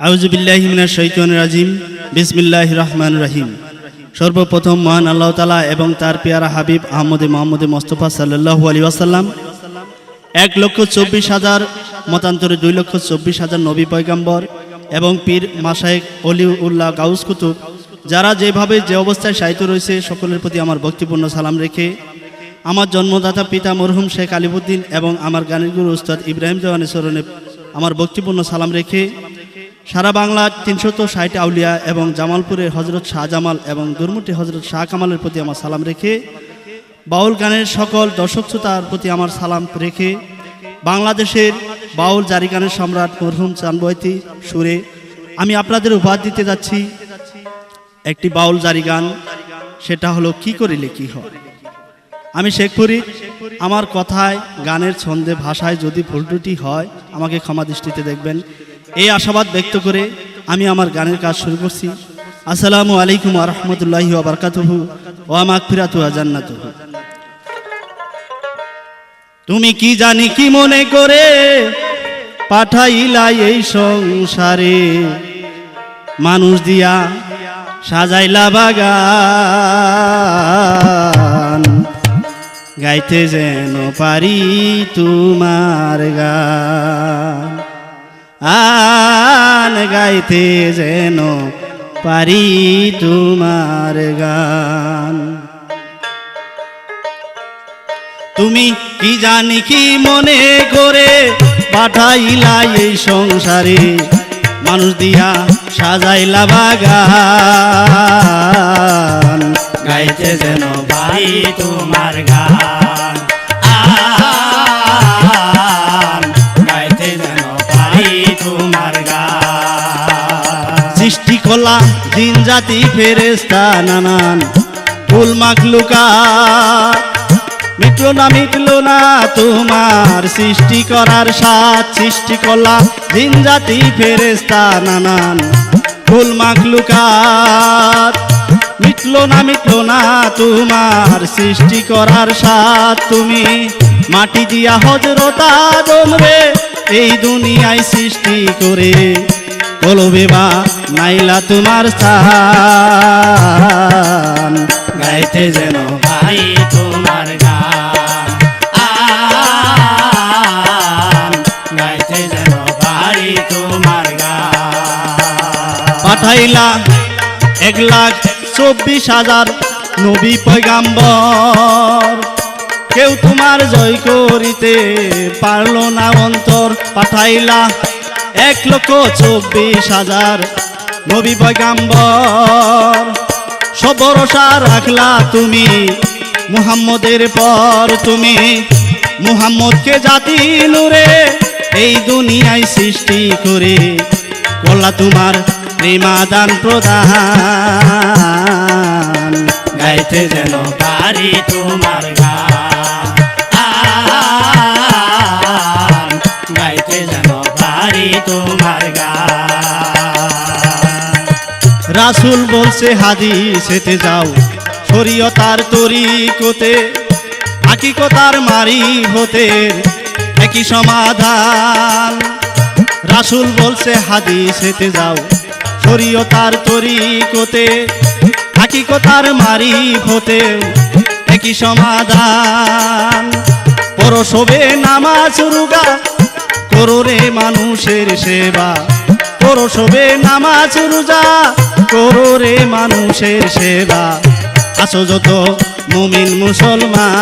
আউযু বিল্লাহি মিনাশ শাইতানির রাজিম। বিসমিল্লাহির রহমানির রহিম। সর্বপ্রথম মহান আল্লাহ তাআলা এবং তার পেয়ারা হাবিব মুহাম্মদ মুস্তাফা সাল্লাল্লাহু আলাইহি ওয়াসাল্লাম 1,24,000 মতান্তরে 2,24,000 নবী পয়গম্বর এবং পীর মাশায়েখ অলিউল্লাহ গাউস কুতুব যারা যেভাবে যে অবস্থায় শায়িত রয়েছে সকলের প্রতি আমার ভক্তিপূর্ণ সালাম রেখে আমার জন্মদাতা পিতা মরহুম শেখ আলিউদ্দিন এবং আমার গানের গুরু উস্তাদ ইব্রাহিম দেওয়ানের চরণে আমার ভক্তিপূর্ণ সালাম রেখে সারা বাংলার 360 আউলিয়া এবং জামালপুরের হজরত শাহজামাল এবং দুরমুটি হজরত শাহ কামালের প্রতি আমার সালাম রেখে বাউল গানের সকল দর্শক শ্রোতার প্রতি আমার সালাম রেখে বাংলাদেশের বাউল জারি গানের সম্রাট মরহুম চানবয়তি সুরে আমি আপনাদের উপহার দিতে যাচ্ছি একটি বাউল জারি গান। সেটা হলো কি করিলে কি হয়। আমি শেখ ফরিদ, আমার কথায় গানের ছন্দে ভাষায় যদি ভুল ত্রুটি হয় আমাকে ক্ষমা দৃষ্টিতে দেখবেন, এই আশাবাদ ব্যক্ত করে আমি আমার গানের কাজ শুরু করছি। আসসালামু আলাইকুম ওয়া রাহমাতুল্লাহি ওয়া বারাকাতুহু ওয়া মাগফিরাতু ওয়া জান্নাতুহু। তুমি কি জানি কি মনে করে পাঠাইলা এই সংসারে, মানুষ দিয়া সাজাইলা বাগান, গাইতে যেন পারি তোমার গান, আন গাইতে যেন পারি তোমার গান। তুমি কি জানি কি মনে করে পাঠাইলা এই সংসারে, মানুষ দিয়া সাজাইলা বাগান, গাইতে যেন পারি তোমার গান, গাইতে যেন পারি তোমার গান। সৃষ্টি কলা জিন জাতি ফেরেশতা নানান ফুল মাখলুকাত, মিটলো না তোমার সৃষ্টি করার স্বাদ। সৃষ্টি কলা জিন জাতি ফেরেশতা নানান ফুল মাখলুকাত, মিটলো না তোমার সৃষ্টি করার স্বাদ। তুমি মাটি দিয়া হযরত আদম রে এই দুনিয়ায় সৃষ্টি করে, কলবে বা নাইলা তোমার স্থান, গাইতে যেন পারি তোমার গান, গাইতে যেন পারি তোমার গান। পাঠাইলা 1,24,000 নবী পয়গাম্বর, কেউ তোমার জয় করিতে পারলো না অন্তর। পাঠাইলা 1,24,000 নবী পয়গাম্বর, সব ভরসা রাখলা তুমি মুহাম্মদের পর। তুমি মুহাম্মদকে জাতি নূরে এই দুনিয়ায় সৃষ্টি করে, করলা তোমার প্রেমাদান প্রদান, গাইতে যেন পারি তোমার গান, গাইতে যেন পারি তোমার গান। রাসূল বলছে হাদিসেতে যাও শরীয়তার তরিকতে, হাকিকতার মারিফতের একই সমাধান। রাসূল বলছে হাদিসেতে যাও শরীয়তার তরিকতে, হাকিকতার মারিফতের একই সমাধান। পরশবে নামাজ রোজা করো রে মানুষের সেবা, পরশবে নামাজ রোজা করো রে মানুষের সেবা। আসো যত মুমিন মুসলমান,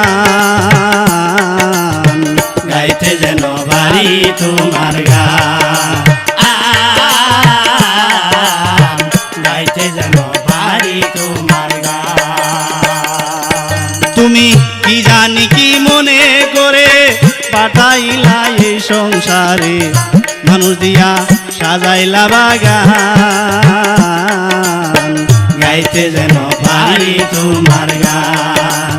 গাইতে যেন পারি তোমার গান, গাইতে যেন পারি তোমার গান। তুমি কি জানি কি মনে করে পাঠাইলা এই সংসারে, মানুষ দিয়া সাজাইলা বাগান, গাইতে যেন পারি তোমার গান,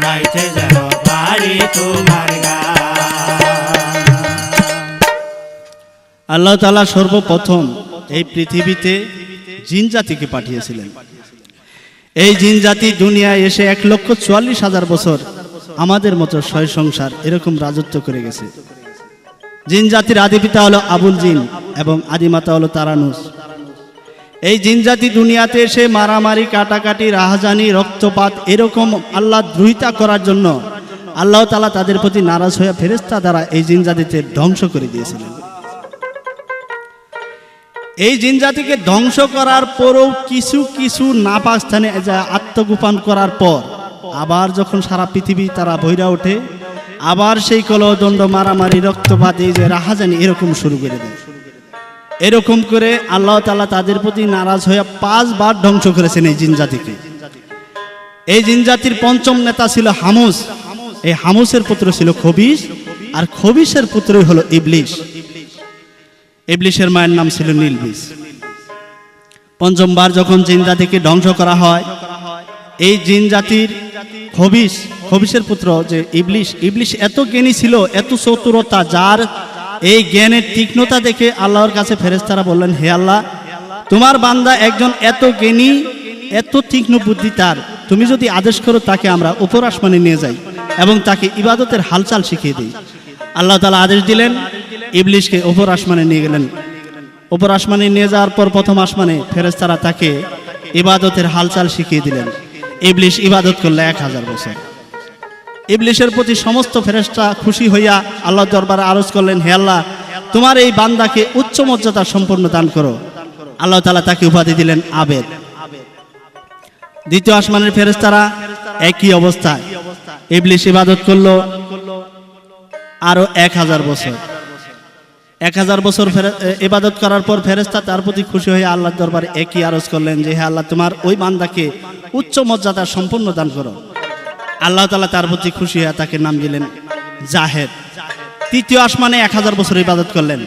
গাইতে যেন পারি তোমার গান। আল্লাহ তাআলা সর্বপ্রথম এই পৃথিবীতে জিন জাতিকে পাঠিয়েছিলেন। এই জিন জাতি দুনিয়ায় এসে 1,44,000 বছর আমাদের মতো ছয় সংসার এরকম রাজত্ব করে গেছে। জিন জাতির আদি পিতা হলো আবুল জিন এবং আদিমাতা হলো তারানুস। এই জিন জাতি দুনিয়াতে এসে মারামারি, কাটাকাটি, রাহাজানি, রক্তপাত এরকম আল্লাহ দ্রোহিতা করার জন্য আল্লাহ তাআলা তাদের প্রতি নারাজ হয়ে ফেরেশতা দ্বারা এই জিন জাতিকে ধ্বংস করে দিয়েছিলেন। এই জিন জাতিকে ধ্বংস করার পরও কিছু কিছু নাপাক স্থানে আত্মগোপন করার পর আবার যখন সারা পৃথিবী তারা ভৈরা ওঠে, আবার সেই কলহদণ্ড, মারামারি, রক্তপাত, এই যে রাহাজানি এরকম শুরু করে দেয়। এরকম করে আল্লাহ তাআলা তাদের প্রতি নারাজ হয়ে 5 বার ধ্বংস করেছেন এই জিন জাতিকে। এই জিন জাতির পঞ্চম নেতা ছিল হামুস। এই হামুসের পুত্র ছিল খবিস, আর খবিসের পুত্রই হলো ইবলিস। ইবলিসের মায়ের নাম ছিল নীলবিস। পঞ্চমবার যখন জিন জাতিকে ধ্বংস করা হয়, এই জিন জাতির খবিসের পুত্র যে ইবলিস এত জ্ঞানী ছিল, এত চতুরতা, যার এই জ্ঞানের তীক্ষ্ণতা দেখে আল্লাহর কাছে ফেরেশতারা বললেন, হে আল্লাহ, তোমার বান্দা একজন এত জ্ঞানী, এত তীক্ষ্ণ বুদ্ধি তার, তুমি যদি আদেশ করো তাকে আমরা উপর আসমানে নিয়ে যাই এবং তাকে ইবাদতের হালচাল শিখিয়ে দিই। আল্লাহ তাআলা আদেশ দিলেন, ইবলিসকে উপর আসমানে নিয়ে গেলেন। উপর আসমানে নিয়ে যাওয়ার পর প্রথম আসমানে ফেরেশতারা তাকে ইবাদতের হালচাল শিখিয়ে দিলেন। ইবলিস ইবাদত করলে 1000 বছর। ইবলিসের প্রতি সমস্ত ফেরেশতা খুশি হইয়া আল্লাহর দরবারে আরজ করলেন, হে আল্লাহ, তোমার এই বান্দাকে উচ্চ মর্যাদা সম্পন্ন দান করো। আল্লাহ তাআলা তাকে উপাধি দিলেন আবেদ। দ্বিতীয় আসমানের ফেরেশতারা একই অবস্থায়। ইবলিস ইবাদত করলো আরো 1000 বছর। 1000 বছর ইবাদত করার পর ফেরেশতা তার প্রতি খুশি হয়ে আল্লাহর দরবারে একই আরজ করলেন যে, হে আল্লাহ, তোমার ওই বান্দাকে উচ্চ মর্যাদা সম্পন্ন দান করো। আল্লাহ তাআলা তার প্রতি খুশি হয়ে তাকে নাম দিলেন জাহেদ। তৃতীয় আসমানে 1000 বছর ইবাদত করলেন,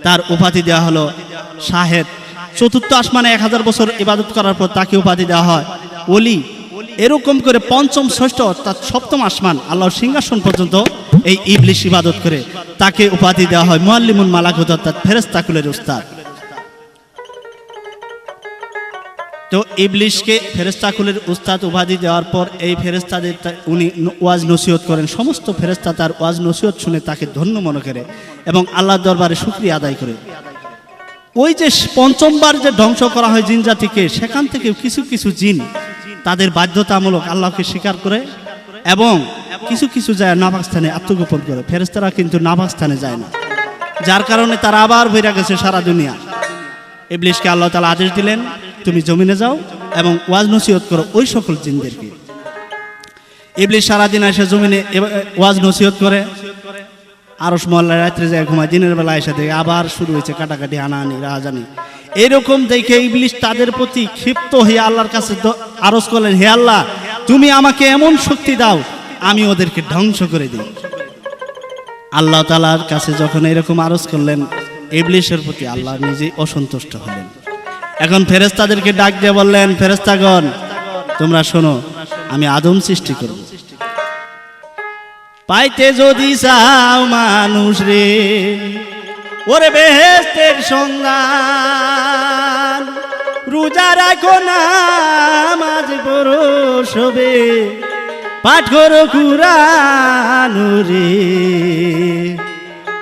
তার উপাধি দেওয়া হলো শাহেদ। চতুর্থ আসমানে 1000 বছর ইবাদত করার পর তাকে উপাধি দেওয়া হয় ওলি। এরকম করে পঞ্চম, ষষ্ঠ অর্থাৎ সপ্তম আসমান, আল্লাহর সিংহাসন পর্যন্ত এই ইবলিস ইবাদত করে তাকে উপাধি দেওয়া হয় মুআল্লিমুল মালাকুত অর্থাৎ ফেরেশতাকুলের উস্তাদ। তো ইবলিসকে ফেরেশতাকুলের উস্তাদ উপাধি দেওয়ার পর এই ফেরেশতাদের উনি ওয়াজ নসিহত করেন। সমস্ত ফেরেশতা তার ওয়াজ নসিহত শুনে তাকে ধন্য মনে করে এবং আল্লাহর দরবারে শুকরিয়া আদায় করে। ওই যে পঞ্চমবার যে ধ্বংস করা হয় জিন জাতিকে, সেখান থেকে কিছু কিছু জিন তাদের বাধ্যতামূলক আল্লাহকে স্বীকার করে এবং কিছু কিছু যায় নাপাক স্থানে আত্মগোপন করে। ফেরেশতারা কিন্তু নাপাক স্থানে যায় না, যার কারণে তারা আবার বইরা গেছে সারা দুনিয়া। ইবলিসকে আল্লাহ তাআলা আদেশ দিলেন, তুমি জমিনে যাও এবং ওয়াজ নসিহত করো ওই সকল জিনদেরকে। ইবলিস সারাদিন এসে জমিনে ওয়াজ নসিহত করে, আরশ মহল্লায় রাত্রে যায় ঘুমায়, দিনের বেলা এসে দেখে আবার শুরু হয়েছে কাটাকাটি, হানাহানি, রাহাজানি। এরকম দেখে ইবলিস তাদের প্রতি ক্ষিপ্ত হয়ে আল্লাহর কাছে আরজ করলেন, হে আল্লাহ, তুমি আমাকে এমন শক্তি দাও আমি ওদেরকে ধ্বংস করে দিই। আল্লাহ তাআলার কাছে যখন এরকম আরজ করলেন, ইবলিসের প্রতি আল্লাহ নিজেই অসন্তুষ্ট হলেন। এখন ফেরেশতাদেরকে ডাক দিয়ে বললেন, ফেরেশতাগণ, তোমরা শোনো, আমি আদম সৃষ্টি করব। পাইতে যদি চাও মানুষ রে, ওরে বেহেশতের সন্ধান, রোজা রাখো, নামাজ পড়ো, সবে পাঠ করো কুরআন রে।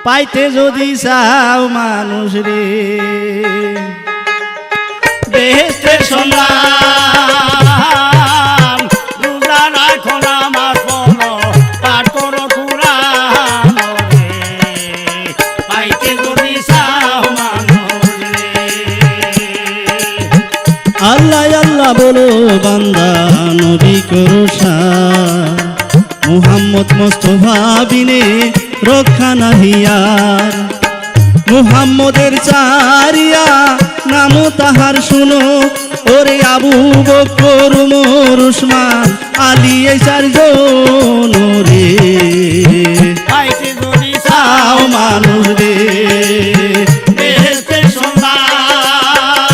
পাইতে যদি চাও মানুষ রে, বেহেশতের সন্ধান, রোজা রাখো, নামাজ পড়ো, পাঠ করো কুরআন রে। পাইতে যদি চাও মানুষ রে। আল্লাহ আল্লাহ বলো বান্দা, নবী করো শান, মুহাম্মদ মুস্তাফা বিনে রক্ষা নাহি আর। মুহাম্মদের চারিয়া নাম তাহার শুনো, ওরে আবু বকর, ওমর, উসমান, আলী, এই 4 জন রে। পাইতে যদি চাও মানুষ রে, বেহেশতের সন্ধান,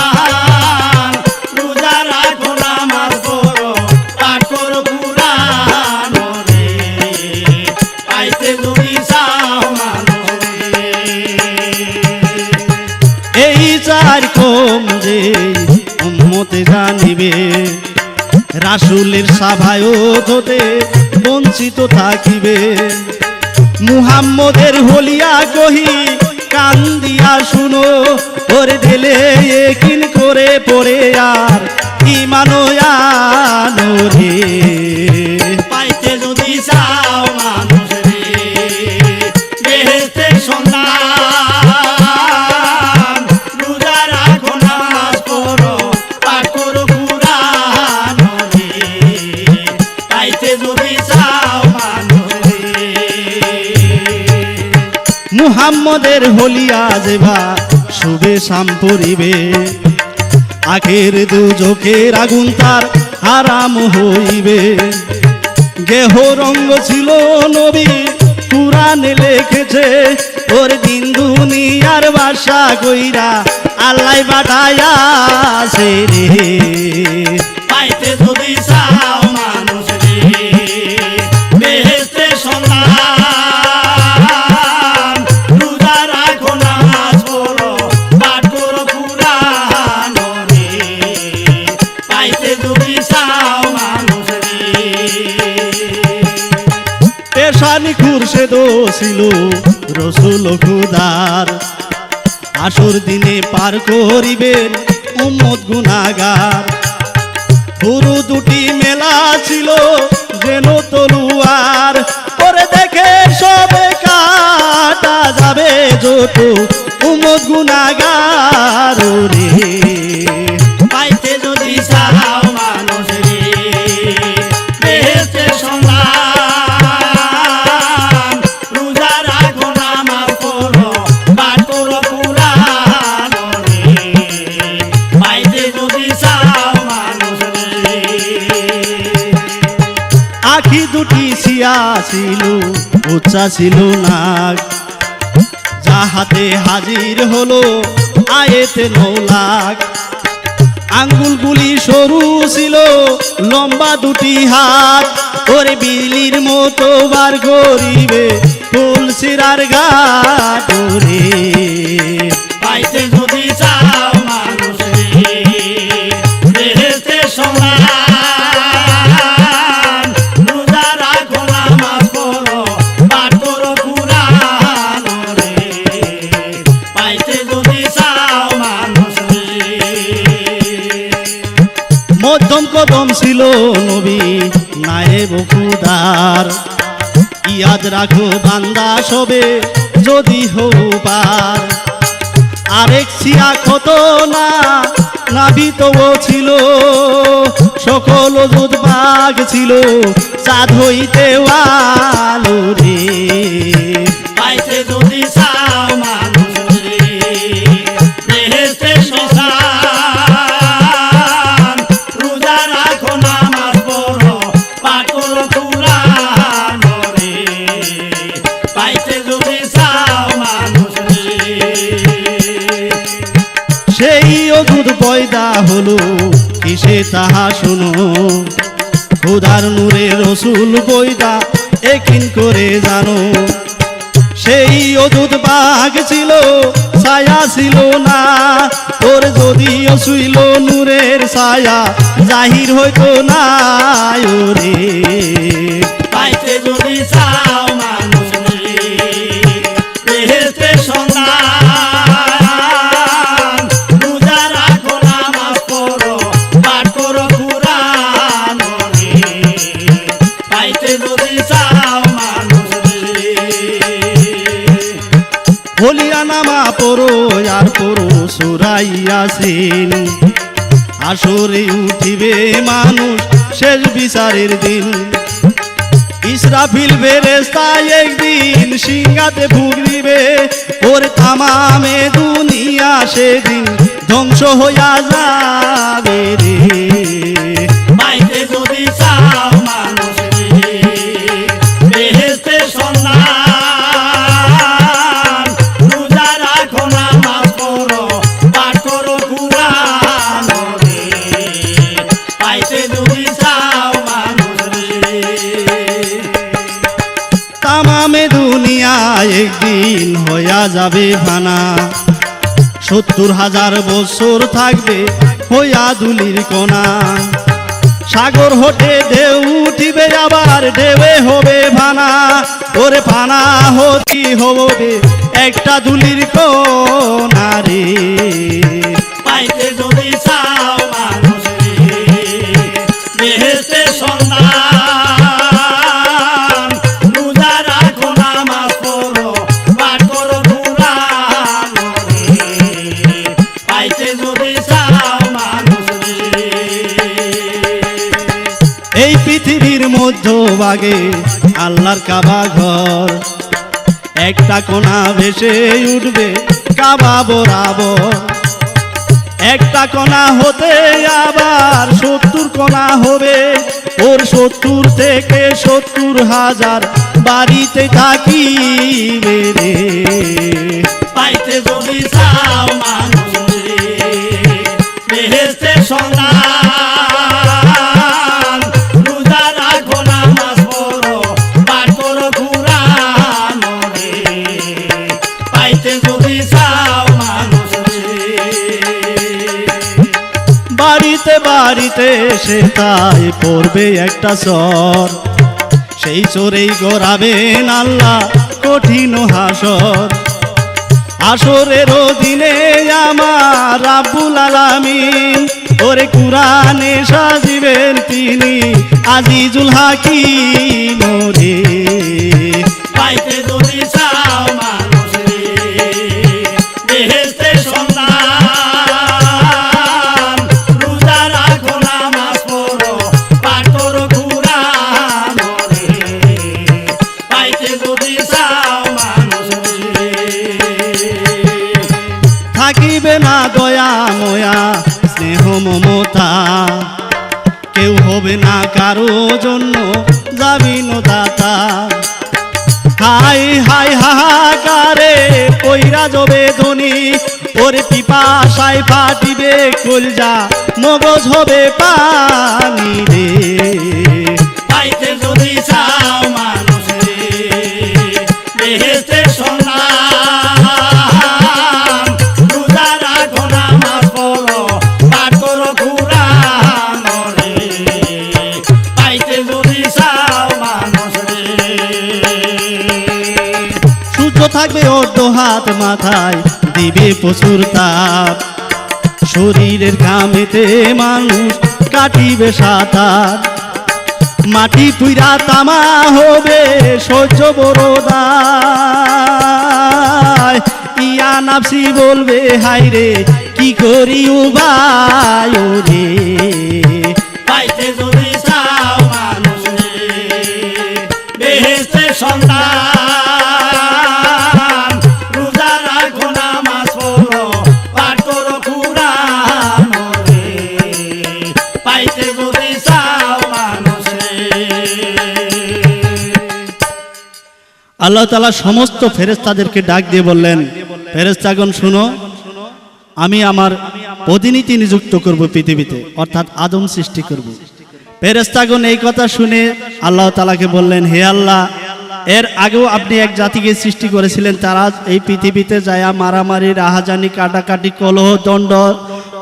রোজা রাখো, নামাজ পড়ো, পাঠ করো কুরআন রে। পাইতে যদি চাও মানুষ রে। এই 4 কম যে উম্মতে জানিবে, রাসূলের সাভায়ত হতে বঞ্চিত থাকিবে। মুহাম্মদের হলিয়া কহি কান দিয়া শুনো, ওরে ঢেলে একিন করে পড়ে আর ইমানো আনো রে। পাইতে যদি চাও মানুষ রে বেহেশতের সন্ধান, রোজা রাখো নামাজ পড়ো পাঠ করো কুরআন রে। পাইতে যদি চাও মানুষ রে। মুহাম্মদের হলিয়া যেবা শুভে শাম পরিবে, আখের দুজকের আগুন তার হারাম হইবে। গেহ রঙ্গ ছিল নবী কুরআনে লিখেছে, ওর দিন দুনিয়ার বাসা কইরা আল্লাহ পাঠায়াছে রে। পাইতে যদি চাও মানুষ রে বেহেশতের সন্ধান, রোজা রাখো নামাজ পড়ো পাঠ করো কুরআন রে। পাইতে যদি চাও মানুষ রে। পেশানি খুরশেদ ছিল রসুল খুদার, আসর দিনে পার করিবেন উম্মত গুনাহগার। গুরু দুটি মেলা ছিল যেন তলুয়ার, ওরে দেখে সবে কাটা যাবে যত উম্মত গুনাহগার রে। পাইতে যদি চাও মানুষ রে বেহেশতের সন্ধান, রোজা রাখো নামাজ পড়ো পাঠ করো কুরআন রে। পাইতে যদি চাও মানুষ রে। আখি দুটি ছিয়া ছিল উচ্চা ছিল নাক, যাহাতে হাজির হলো আয়েতে 9 লাখ। আঙ্গুলগুলি সরু ছিল লম্বা দুটি হাত, ওরে বিলির মতো বার করিবে তুলসিরার গাট রে। পাইতে যদি চাও মানুষ রে বেহেশতের সন্ধান, রোজা রাখো নামাজ পড়ো পাঠ করো কুরআন রে। পাইতে যদি চাও মানুষ রে। মধ্যম কদম ছিল নবী নায়েব খুদার, ইয়াদ রাখো বান্দা সবে যদি হও পার। আরেক ছিয়া কত না নাভিত ছিল, সকল দুধ বাঘ ছিল চাঁদ হইতে আলো রে। পাইতে যদি চাও মানুষ রে বেহেশতের সন্ধান, রোজা রাখো নামাজ পড়ো পাঠ করো কুরআন রে। পাইতে যদি চাও মানুষ রে। সেই অদ্ভুত পয়দা হলো কিসে তাহা শুনো, খোদার নূরে রসুল পয়দা একিন করে জানো। সেই অদ্ভুত বাঘ ছিল ছায়া ছিল না, তোর যদিও শুইল নূরের ছায়া জাহির হইতো না রে। পাইতে যদি চাও মানুষ রে বেহেশতের সন্ধান, রোজা রাখো নামাজ পড়ো পাঠ করো কুরআন রে। পাইতে যদি চাও মানুষ রে। হলিয়া নামা পড়ো আর পড়ো সূরা ইয়াসিন, আসরে উঠিবে মানুষ শেষ বিচারের দিন। ইসরাফিল ফেরেশতা একদিন সিংহাতে ফুঁক দিবে, ওর তামামে দুনিয়া সেদিন ধ্বংস হইয়া যাবে রে। পাইতে যদি চাও মানুষ রে বেহেশতের সন্ধান, রোজা রাখো নামাজ পড়ো পাঠ করো কুরআন রে। পাইতে যদি চাও মানুষ রে। তামামে দুনিয়া একদিন হইয়া যাবে ফানা, 70,000 বছর থাকবে হইয়া দুলির কণা। সাগর হতে ঢেউ উঠিবে আবার ঢেউয়ে হবে ভানা, ওরে ভানা হতি হবে একটা দুলির কোনা রে। পাইতে যদি চাও মানুষ রে, বেহেশতের সন্ধান, রোজা রাখো নামাজ পড়ো পাঠ করো কুরআন রে, পাইতে যদি চাও মানুষ রে। এই পৃথিবীর মধ্যভাগে আল্লাহর কাবা ঘর, একটা কোণা ভেসে উঠবে কাবা বরাবর, একটা কোণা হতে আবার 70 কোণা হবে, ওর 70 থেকে 70,000 বাড়িতে থাকিবে রে। পাইতে যদি চাও মানুষ রে, বেহেশতের সন্ধান, রোজা রাখো নামাজ পড়ো পাঠ করো কুরআন রে, পাইতে যদি চাও মানুষ রে। বাড়িতে বাড়িতে সে তাই পড়বে একটা চর, সেই চোরেই গড়াবেন আল্লাহ কঠিন হাসর। আসরের দিনে আমার রাব্বুল আলামিন, ওরে কুরআনে সাজিবেন তিনি আজিজুল হাকিম রে। পাইতে যদি চাও মানুষ রে, বেহেশতের সন্ধান, রোজা রাখো নামাজ পড়ো পাঠ করো কুরআন রে, পাইতে যদি চাও মানুষ রে। থাকিবে না দয়া ময়া স্নেহ মমতা, কেউ হবে না কারো জন্য জামিন দাতা। হাই হাই হাহাকারে কইরা যাবে ধনী, ওরে পিপাসায় ফাটিবে কলজা মগজ হবে পানি রে। পাইতে যদি চাও মানুষ রে, বেহেশতের সন্ধান, রোজা রাখো নামাজ পড়ো পাঠ করো কুরআন রে, পাইতে যদি চাও মানুষ রে। সূর্য থাকবে অর্ধ হাত মাথায় দিবে প্রচুর তাপ, শরীরের ঘামেতে মানুষ কাটিবে সাঁতার। মাটি পুইরা তামা হবে সহ্য বড় দায়, ইয়া নাফসি বলবে হাই রে কি করি উপায় রে। পাইতে যদি চাও মানুষ রে, বেহেশতের সন্ধান, রোজা রাখো নামাজ পড়ো পাঠ করো কুরআন রে, পাইতে যদি চাও মানুষ রে। আল্লাহ তাআলা সমস্ত ফেরেশতাদেরকে ডাক দিয়ে বললেন, ফেরেশতাগণ শুনো, আমি আমার প্রতিনিধি নিযুক্ত করব পৃথিবীতে, অর্থাৎ আদম সৃষ্টি করব। ফেরেশতাগণ এই কথা শুনে আল্লাহ তাআলাকে বললেন, হে আল্লাহ, এর আগেও আপনি এক জাতিকে সৃষ্টি করেছিলেন, তারা এই পৃথিবীতে যায় মারামারি রাহাজানি কাটাকাটি কলহ দণ্ড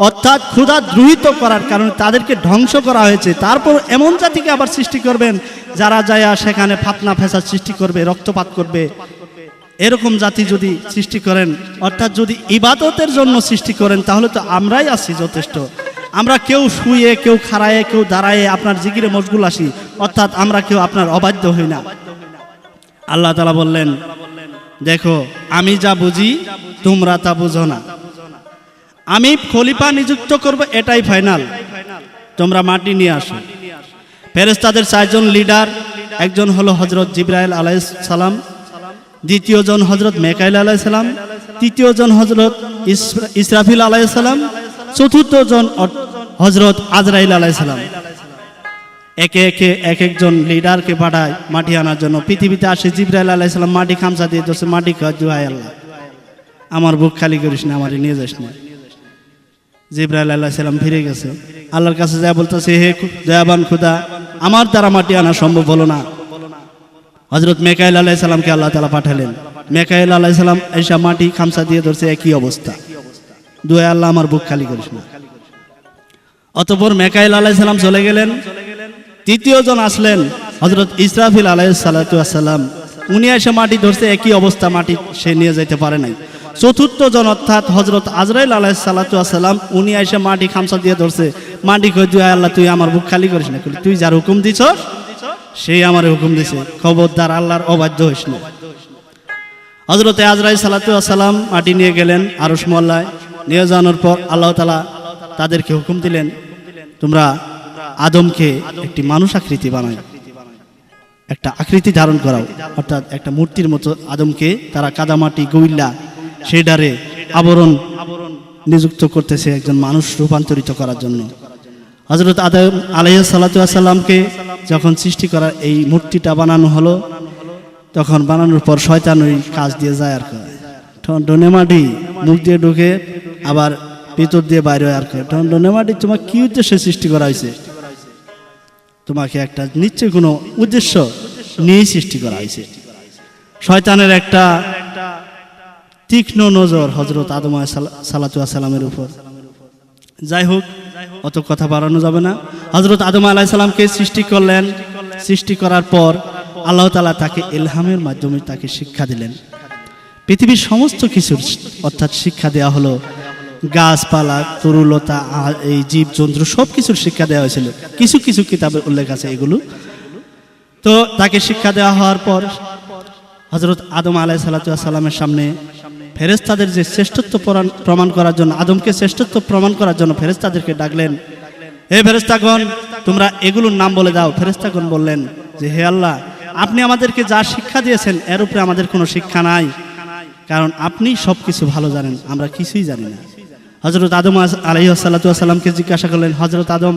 অর্থাৎ ক্ষুধা দ্রোহিত করার কারণে তাদেরকে ধ্বংস করা হয়েছে। তারপর এমন জাতিকে আবার সৃষ্টি করবেন যারা যায় সেখানে ফাতনা ফেসাদ সৃষ্টি করবে, রক্তপাত করবে। এরকম জাতি যদি সৃষ্টি করেন, অর্থাৎ যদি ইবাদতের জন্য সৃষ্টি করেন, তাহলে তো আমরাই আছি যথেষ্ট। আমরা কেউ শুয়ে, কেউ খাড়ায়ে, কেউ দাঁড়ায়ে আপনার জিকিরে মশগুল আসি, অর্থাৎ আমরা কেউ আপনার অবাধ্য হই না। আল্লাহ তাআলা বললেন, দেখো আমি যা বুঝি তোমরা তা বুঝো না, আমি খলিফা নিযুক্ত করব এটাই ফাইনাল, তোমরা মাটি নিয়ে আসো। ফেরেশতাদের 4 জন লিডার, একজন হলো হযরত জিবরাইল আলাইহিস সালাম, দ্বিতীয় জন হযরত মিকাইল আলাইহিস সালাম, তৃতীয় জন হযরত ইসরাফিল আলাইহিস সালাম, চতুর্থ জন হযরত আজরাইল আলাইহিস সালাম। একে একে এক একজন লিডারকে পাঠায় মাটি আনার জন্য। পৃথিবীতে আসে জিবরাইল আলাইহিস সালাম, মাটি খামসা দিয়ে ধরছে, মাটি খাওয়া দুহাই আল্লাহ, আমার বুক খালি করিস না, আমারে নিয়ে যাস না। জিবরাইল আলাইহিস সালাম ফিরে গেছে, আল্লাহর কাছে যা বলতেছে, হে দয়াবান খোদা, আমার দ্বারা মাটি আনা সম্ভব হলো না। হযরত মিকাইল আলাইহিস সালামকে আল্লাহ তাআলা পাঠালেন। মিকাইল আলাইহিস সালাম এসে মাটি খামসা দিয়ে ধরছে, একই অবস্থা, দুহাই আল্লাহ আমার বুক খালি করিস না। অতঃপর মিকাইল আলাইহিস সালাম চলে গেলেন। তৃতীয় জন আসলেন হযরত ইসরাফিল আলাইহিস সালাতু ওয়াস সালাম। উনি এসে মাটি ধরছে, একই অবস্থা, মাটি সে নিয়ে যেতে পারে নাই। চতুর্থ জন অর্থাৎ হযরত আজরাইল আলাইহিস সালাতু ওয়াস সালাম, উনি এসে মাটি খামসা দিয়ে ধরছে। মাটি কই, তুই আল্লাহ তুই আমার বুক খালি করিস না, তুই যার হুকুম দিছ সেই আমার হুকুম দিছে, খবরদার আল্লাহর অবাধ্য হইস না। হযরতে আজরাইল সালাতু ওয়াস সালাম মাটি নিয়ে গেলেন আরশ মহল্লায়। নিয়ে যাওয়ার পর আল্লাহ তাআলা তাদেরকে হুকুম দিলেন, তোমরা আদমকে একটি মানুষ আকৃতি বানাও, একটা আকৃতি ধারণ করাও, অর্থাৎ একটা মূর্তির মতো আদমকে তারা কাদামাটি গইল্লা সেডারে আবরণ নিযুক্ত করতেছে একজন মানুষ রূপান্তরিত করার জন্য। হযরত আদম আলাইহিস সালাতু ওয়াস সালামকে যখন সৃষ্টি করার এই মূর্তিটা বানানো হলো, তখন বানানোর পর শয়তান ওই কাজ দিয়ে যায় আর করে, টনটনে মাটি মুখ দিয়ে ঢুকে আবার ভিতর দিয়ে বাইরে আর করে। টনটনে মাটি তোমার কি উদ্দেশ্যে সৃষ্টি করা হয়েছে? তোমাকে একটা নিশ্চয় কোনো উদ্দেশ্য নিয়ে সৃষ্টি করা হয়েছে। শয়তানের একটা তীক্ষ্ণ নজর হযরত আদম সালাতু ওয়াস সালামের উপর। যাই হোক, অত কথা বাড়ানো যাবে না। হযরত আদম আলাইহিস সালামকে সৃষ্টি করলেন। সৃষ্টি করার পর আল্লাহ তাআলা তাকে ইলহামের মাধ্যমে তাকে শিক্ষা দিলেন। পৃথিবীর সমস্ত কিছুর অর্থাৎ শিক্ষা দেওয়া হলো। গাছপালা, তরুলতা, এই জীবজন্তু সব কিছুর শিক্ষা দেওয়া হয়েছিল। কিছু কিছু কিতাবে উল্লেখ আছে এগুলো। তো তাকে শিক্ষা দেওয়া হওয়ার পর হযরত আদম আলাইহিস সালামের সামনে ফেরেশতাদের যে শ্রেষ্ঠত্ব প্রমাণ করার জন্য, আদমকে শ্রেষ্ঠত্ব প্রমাণ করার জন্য ফেরেশতাদেরকে ডাকলেন, হে ফেরেশতাগণ, তোমরা এগুলোর নাম বলে দাও। ফেরেশতাগণ বললেন যে, হে আল্লাহ, আপনি আমাদেরকে যা শিক্ষা দিয়েছেন এর উপরে আমাদের কোনো শিক্ষা নাই, কারণ আপনি সব কিছু ভালো জানেন, আমরা কিছুই জানি না। হযরত আদম আলাইহিস সালামকে জিজ্ঞাসা করলেন, হযরত আদম,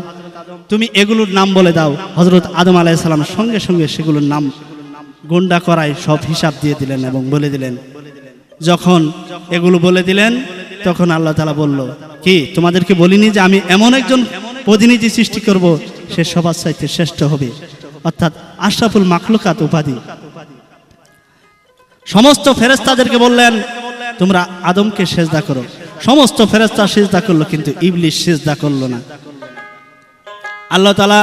তুমি এগুলোর নাম বলে দাও। হযরত আদম আলাইহিস সালাম সঙ্গে সঙ্গে সেগুলোর নাম গন্ডা করায় সব হিসাব দিয়ে দিলেন এবং বলে দিলেন। যখন এগুলো বলে দিলেন তখন আল্লাহ তাআলা বলল, কি তোমাদেরকে বলিনি যে আমি এমন একজন প্রতিনিধি সৃষ্টি করব, সে সবার চাইতে শ্রেষ্ঠ হবে, অর্থাৎ আশরাফুল মাখলুকাত উপাধি। সমস্ত ফেরেশতাদেরকে বললেন, তোমরা আদমকে সিজদা করো। সমস্ত ফেরেশতা সিজদা করলো, কিন্তু ইবলিস সিজদা করলো না। আল্লাহ তাআলা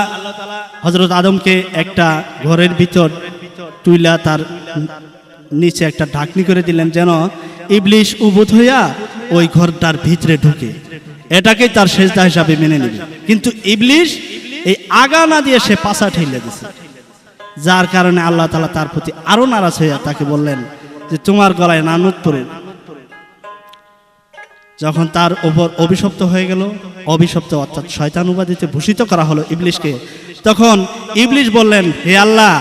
হযরত আদমকে একটা ঘরের ভিতর তুইলা তার নিচে একটা ঢাকনি করে দিলেন, যেন ইবলিস উবুত হইয়া ওই ঘরটার ভিতরে ঢুকে এটাকেই তার সিজদা হিসাবে মেনে নেবে। কিন্তু ইবলিস এই আগা না দিয়ে সে পাছা ঠেলে দিয়েছে, যার কারণে আল্লাহ তাআলা তার প্রতি আরো নারাজ হইয়া তাকে বললেন যে তোমার গলায় লানত পড়ুক। যখন তার উপর অভিশপ্ত হয়ে গেল, অভিশপ্ত অর্থাৎ শয়তান উপাধিতে ভূষিত করা হলো ইবলিসকে, তখন ইবলিস বললেন, হে আল্লাহ,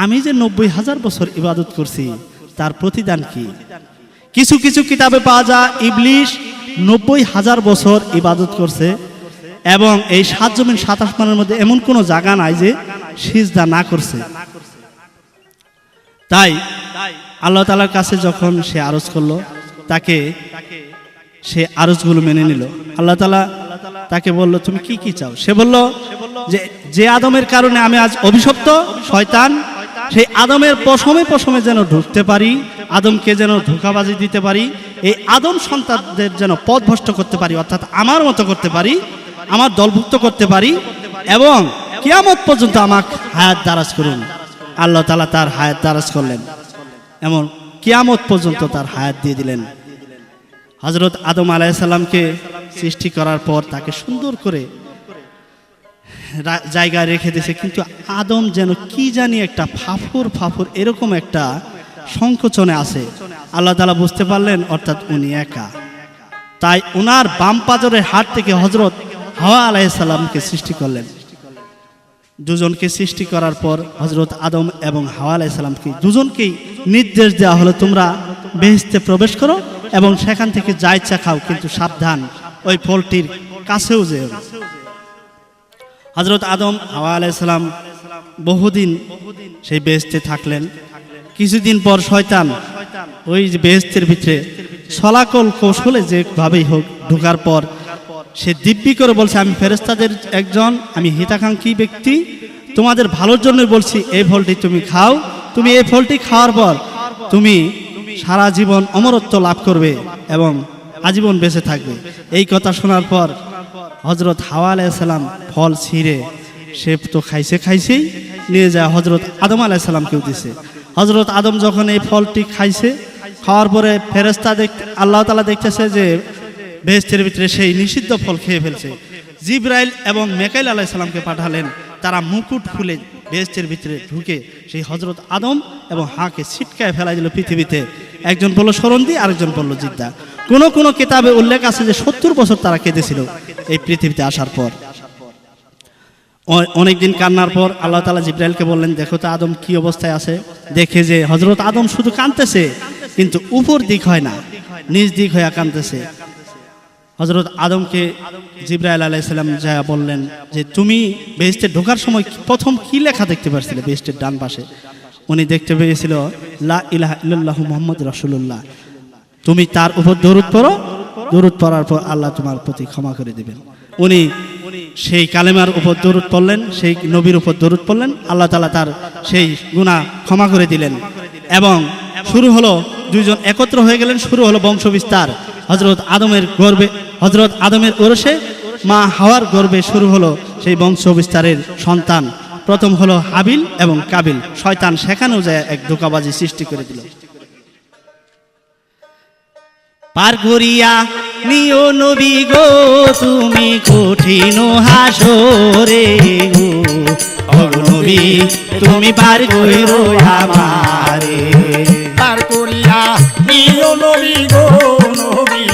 আমি যে 90,000 বছর ইবাদত করছি তার প্রতিদান কি? কিছু কিছু কিতাবে পাওয়া যায় ইবলিস 90,000 বছর ইবাদত করছে এবং এই 7 জমিন 7 আসমানের মধ্যে এমন কোনো জায়গা নাই যে সিজদা না করছে। তাই আল্লাহ তাআলার কাছে যখন সে আরজ করলো, তাকে সে আরজগুলো মেনে নিল। আল্লাহ তাআলা তাকে বলল, তুমি কি কি চাও? সে বলল যে আদমের কারণে আমি আজ অভিশপ্ত শয়তান, সেই আদমের পশমে যেন ঢুকতে পারি, আদমকে যেন ধোঁকাবাজি দিতে পারি, এই আদম সন্তানদের যেন পথভ্রষ্ট করতে পারি, অর্থাৎ আমার মতো করতে পারি, আমার দলভুক্ত করতে পারি, এবং কিয়ামত পর্যন্ত আমাকে হায়াত দারাজ করুন। আল্লাহ তাআলা তার হায়াত দারাজ করলেন, এমন কিয়ামত পর্যন্ত তার হায়াত দিয়ে দিলেন। হযরত আদম আলাইহিস সালামকে সৃষ্টি করার পর তাকে সুন্দর করে জায়গায় রেখে দিয়েছে, কিন্তু আদম যেন কি জানি একটা ফাফর এরকম একটা সংকোচনে আছে। আল্লাহ তাআলা বুঝতে পারলেন, অর্থাৎ উনি একা। তাই ওনার বাম পাজরের হাত থেকে হযরত হাওয়া আলাইহিস সালামকে সৃষ্টি করলেন। দুজনকে সৃষ্টি করার পর হযরত আদম এবং হাওয়া আলাইহিস সালামকে দুজনকেই নির্দেশ দেওয়া হলো, তোমরা বেহেশতে প্রবেশ করো এবং সেখান থেকে যা ইচ্ছা খাও, কিন্তু সাবধান, ওই ফলটির কাছেও যেও না। হযরত আদম হাওয়া আলাইহিস সালাম বহুদিন সেই বেহেশতে থাকলেন। কিছুদিন পর শয়তান ওই যে বেহেশতের ভিতরে ছলাকল কৌশলে যেভাবেই হোক ঢোকার পর সে দিব্যি করে বলছে, আমি ফেরেশতাদের একজন, আমি হিতাকাঙ্ক্ষী ব্যক্তি, তোমাদের ভালোর জন্য বলছি এই ফলটি তুমি খাও, তুমি এই ফলটি খাওয়ার পর তুমি সারা জীবন অমরত্ব লাভ করবে এবং আজীবন বেঁচে থাকবে। এই কথা শোনার পর হজরত হাওয়া আলাইসাল্লাম ফল ছিঁড়ে সে তো খাইছেই নিয়ে যায় হজরত আদম আলাইসাল্লামকেও দিছে। হজরত আদম যখন এই ফলটি খাইছে, খাওয়ার পরে ফেরেশতা আল্লাহ তাআলা দেখতেছে যে বেহেশতের ভিতরে সেই নিষিদ্ধ ফল খেয়ে ফেলছে। জিবরাইল এবং মেকাইল আলাইসাল্লামকে পাঠালেন, তারা মুকুট খুলে বেহেশতের ভিতরে ঢুকে সেই হজরত আদম এবং হাঁকে ছিটকায় ফেলাই দিল পৃথিবীতে। একজন বলল সরন্দি, আরেকজন বলল জিদ্দা। কোন কিতাবে উল্লেখ আছে যে 70 বছর তারা কেঁদেছিল এই পৃথিবীতে আসার পর। অনেকদিন কান্নার পর আল্লাহ তাআলা জিবরাইলকে বললেন, দেখো তো আদম কি অবস্থায় আছে। দেখে যে হজরত আদম শুধু কাঁদতেছে, কিন্তু উপর দিক হয় না, নিজ দিক হয়ে কাঁদতেছে। হজরত আদমকে জিবরাইল আলাইহিস সালাম যা বললেন যে তুমি বেহেশতে ঢোকার সময় প্রথম কি লেখা দেখতে পাচ্ছিলে বেহেশতের ডান পাশে? উনি দেখতে পেয়েছিল লা ইলাহা ইল্লাল্লাহু মুহাম্মাদুর রাসূলুল্লাহ। তুমি তার উপর দরুদ পড়ো, দরুদ পড়ার পর আল্লাহ তোমার প্রতি ক্ষমা করে দিবেন। উনি সেই কালেমার উপর দরুদ পড়লেন, সেই নবীর উপর দরুদ পড়লেন, আল্লাহ তাআলা তার সেই গুনাহ ক্ষমা করে দিলেন। এবং শুরু হলো, দুইজন একত্র হয়ে গেলেন, শুরু হলো বংশ বিস্তার। হজরত আদমের গর্ভে, হজরত আদমের ওরসে মা হাওয়ার গর্ভে শুরু হলো সেই বংশ বিস্তারের সন্তান। প্রথম হলো হাবিল এবং কাবিল। শয়তান সেখানেও যায় এক ধোঁকাবাজি সৃষ্টি করে দিল। পার করিয়া নিও নবী গো তুমি কঠিন হাসরে গো, ও নবী তুমি পার কইরো আমারে। পার করিয়া নিও নবী গো নবী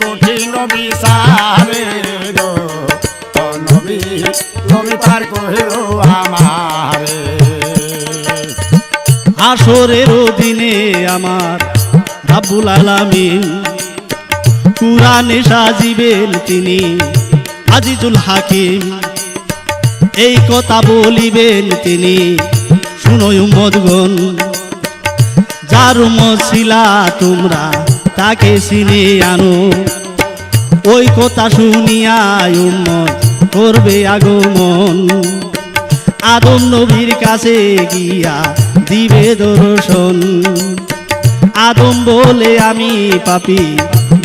কঠিন বিচারে গো, ও নবী তুমি পার কইরো আমারে। হাসরের দিনে আমার রাব্বুল আলামিন কুরআনে সাজিবেন তিনি আজিজুল হাকিম। এই কথা বলিবেন তিনি, শুনো উম্মতগণ, যার উম্মত ছিলা তোমরা তাকে চিনে আনো। ওই কথা শুনিয়া উম্মত করবে আগমন, আদম নবীর কাছে গিয়া দিবে দর্শন। আদম বলে আমি পাপী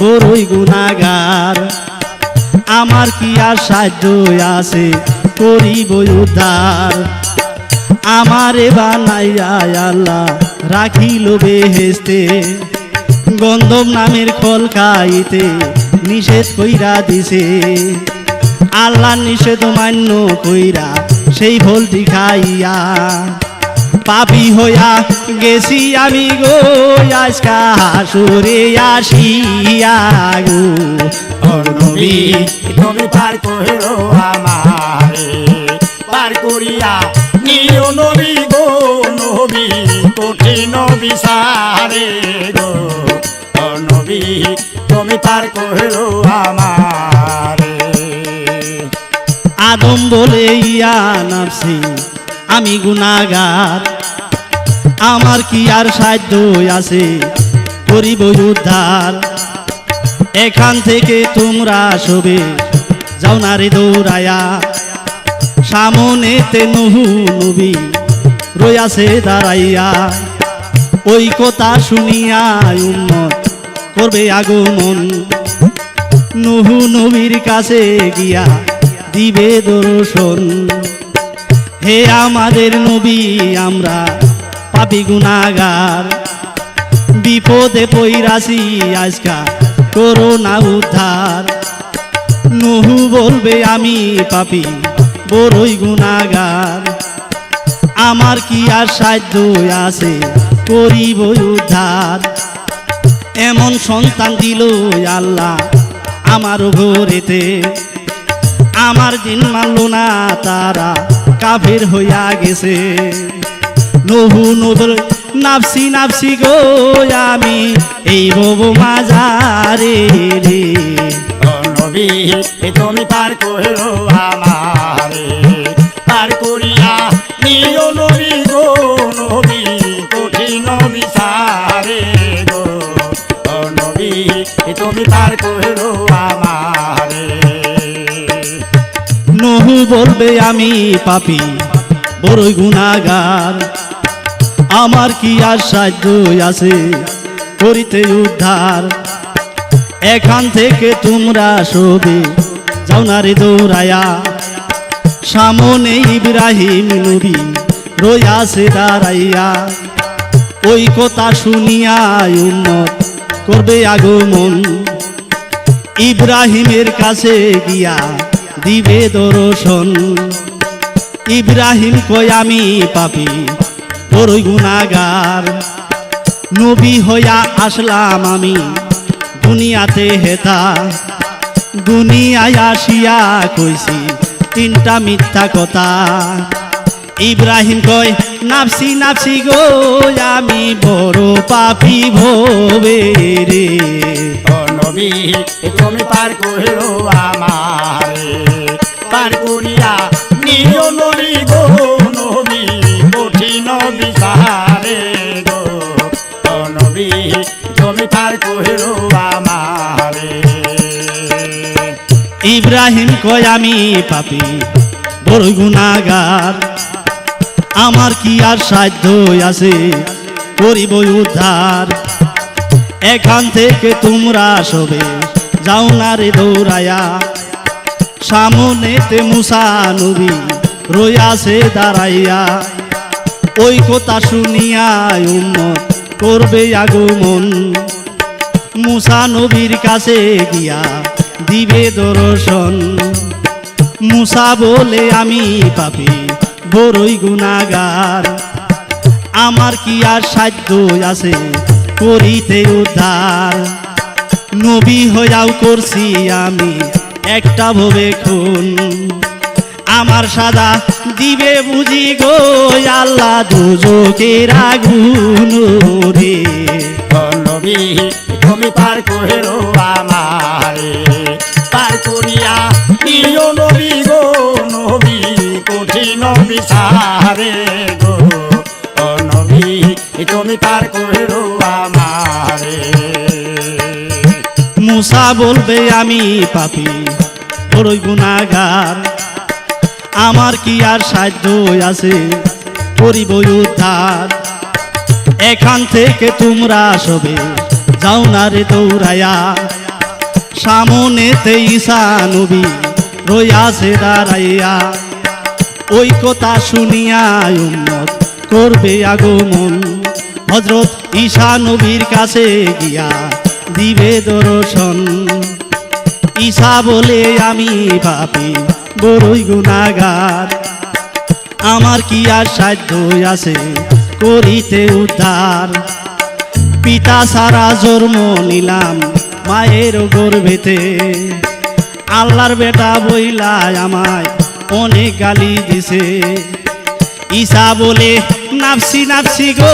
বড়ই গুনাহগার, আমার কি আর সাধ্য আছে করিব উদ্ধার। আমারে বানাইয়া আল্লাহ রাখিল বেহেশতে, গন্ধম নামের ফল খাইতে নিষেধ কইরা দিছে। আল্লাহ নিষেধ মান্য কইরা সেই ফলটি খাইয়া পাপী হইয়া গেছি আমি গো আজকা হাসরে আসিয়া গো, ও নবী তুমি পার কইরো আমারে। পার করিয়া নিও নবী গো নবী কঠিন বিচারে গো, ও নবী তুমি পার কইরো আমারে। আদম বলে ইয়া নাফসি আমি গুনাহগার, আমার কি আর সাধ্য আছে করিব উদ্ধার। এখান থেকে তোমরা সবে যাও না রে দৌড়ায়া, সামনেতে নূহ নবী রইয়াছে দাঁড়াইয়া। ওই কথা শুনিয়া উম্মত করবে আগমন, নূহ নবীর কাছে গিয়া দিবে দর্শন। হে আমাদের নবী আমরা পাপী গুনাহগার, বিপদে পইরাছি আজকা করো না উদ্ধার। নূহ বলবে আমি পাপী বড়ই গুনাহগার, আমার কি আর সাধ্য আছে করিব উদ্ধার। এমন সন্তান দিল আল্লাহ আমার ঘরেতে, আমার দিন মানল না তারা কাফের হইয়া গেছে। নূহ নবীর নাফসি নাফসি গো আমি এই ভব মাঝারে রে, ও নবী তুমি পার কইরো আমারে। পার করিয়া নিও নবী গো নবী কঠিন বিচারে গো, ও নবী তুমি পার কইরো আমারে। নূহ বলবে আমি পাপী বড়ই গুনাহগার, আমার কি আর সাধ্য আছে করিতে উদ্ধার। এখান থেকে তোমরা সবে যাও না রে দৌড়ায়া, সামনে ইব্রাহিম নবী রইয়াছে দাঁড়াইয়া, ওই কথা শুনিয়া উম্মত করবে আগমন, ইব্রাহিমের কাছে গিয়া দিবে দর্শন। ইব্রাহিম কই আমি পাপী বড়ই গুনাহগার, নবী হইয়া আসলাম আমি দুনিয়াতে হেতা, দুনিয়ায় আসিয়া কইছি তিনটা মিথ্যা কথা। ইব্রাহিম কয় নাফসি নাফসি গো আমি বড় পাপী ভবে রে। ও নবী তুমি পার কইরো আমারে, পার করিয়া নিও নবী গো নবী কঠিন বিচারে গো। ও নবী তুমি পার কইরো আমারে। ইব্রাহিম কয় আমি পাপী বড় গুনাহগার, আমার কি আর সাধ্য আছে করিব উদ্ধার, এখান থেকে তোমরা সবে যাও না রে দৌড়ায়া, সামনেতে মুসা নবী রইয়াছে দাঁড়াইয়া, ওই কথা শুনিয়া উম্মত করবে আগমন, মুসা নবীর কাছে গিয়া দিবে দর্শন। মুসা বলে আমি পাপী বড়ই গুনাহগার, আমার কি আর সাধ্য আছে করিতে উদ্ধার, নবী হইয়াও করছি আমি একটা ভবে খুন, আমার সাদা দিবে বুঝি গো আল্লাহ দুজকের আগুন রে। ও নবী তুমি পার কইরো আমারে, পার করিয়া নিও নবী গো নবী কঠিন বিচারে গো। ও নবী তুমি পার কইরো আমারে। মুসা বলবে আমি পাপী বড়ই গুনাহগার, আমার কি আর সাধ্য আছে করিব উদ্ধার, এখান থেকে তোমরা সবে যাও না রে দৌড়ায়া, সামনেতে ঈসা নবী রইয়াছে দাঁড়াইয়া, ওই কথা শুনিয়া উম্মত করবে আগমন, হযরত ঈসা নবীর কাছে গিয়া দিবে দর্শন। ঈসা বলে আমি পাপী বড়ই গুনাহগার, আমার কি আর সাধ্য আছে করিতে উদ্ধার, পিতা সারা জন্ম নিলাম মায়ের গর্ভেতে, আল্লাহর বেটা বইলা আমায় অনেক গালি দিছে। ঈসা বলে নাফসি নাফসি গো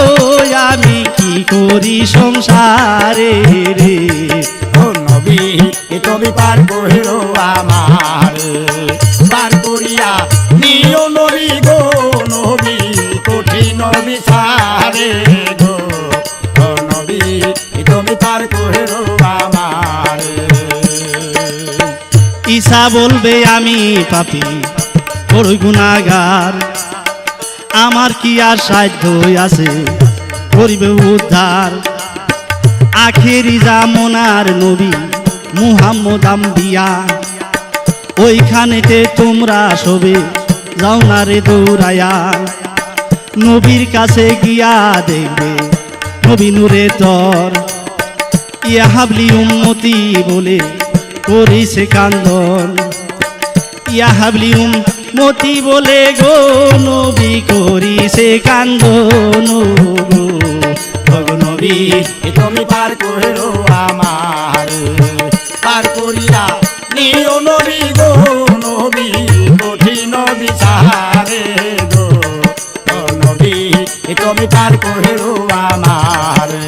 আমি কি করি সংসারে রে। ও নবী তুমি পার কইরো আমারে, পার করিয়া নিও নবী গো নবী কঠিন বিচারে গো। ও নবী তুমি পার কইরো আমারে। ঈসা বলবে আমি পাপী বড়ই গুনাহগার, আমার কি আর সাধ্য আছে করিবে উদ্ধার, আখেরি জামানার নবী মুহাম্মদ আম্বিয়া, ওইখানেতে তোমরা সবে যাও না রে দৌড়ায়া, নবীর কাছে গিয়া দেখবে নবী নূরে তর, ইয়া হাবলি উম্মতি বলে করিছে কান্দন, ইয়া হাবলি উম্মতি বলে গো নবী করিছে কান্দন গো নবী। তুমি পার কইরো আমারে, পার করিয়া নিও নবী গো নবী কঠিন বিচারে গো। ও নবী তুমি পার কইরো আমারে।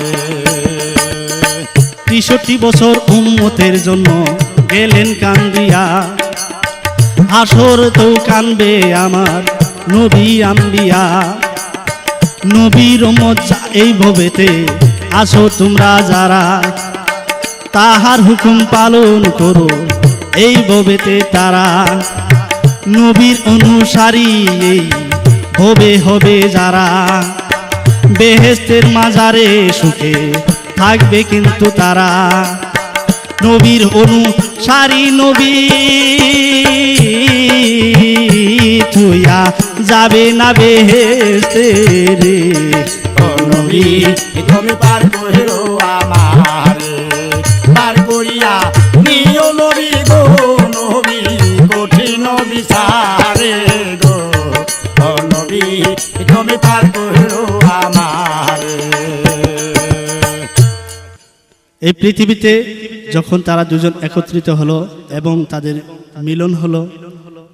৬৩ বছর উম্মতের জন্য গেলেন কান্দিয়া, হাসর তো কানবে আমার নবী আম্বিয়া, নবীর উম্মত এই ভবেতে আসো তোমরা যারা, তাহার হুকুম পালন করো এই ভবেতে তারা, নবীর অনুসারী এই ভবে হবে যারা, বেহেশতের মাজারে সুখে থাকবে কিন্তু তারা, নবীর অনুসারী নবী থুইয়া যাবে না বেহেশতে রে। ও নবী তুমি পার কইরো আমারে পার করিয়া নিও নবী গো নবী কঠিন বিচারে গো। ও নবী তুমি পার কইরো আমারে। এই পৃথিবীতে যখন তারা দুজন একত্রিত হলো এবং তাদের মিলন হলো,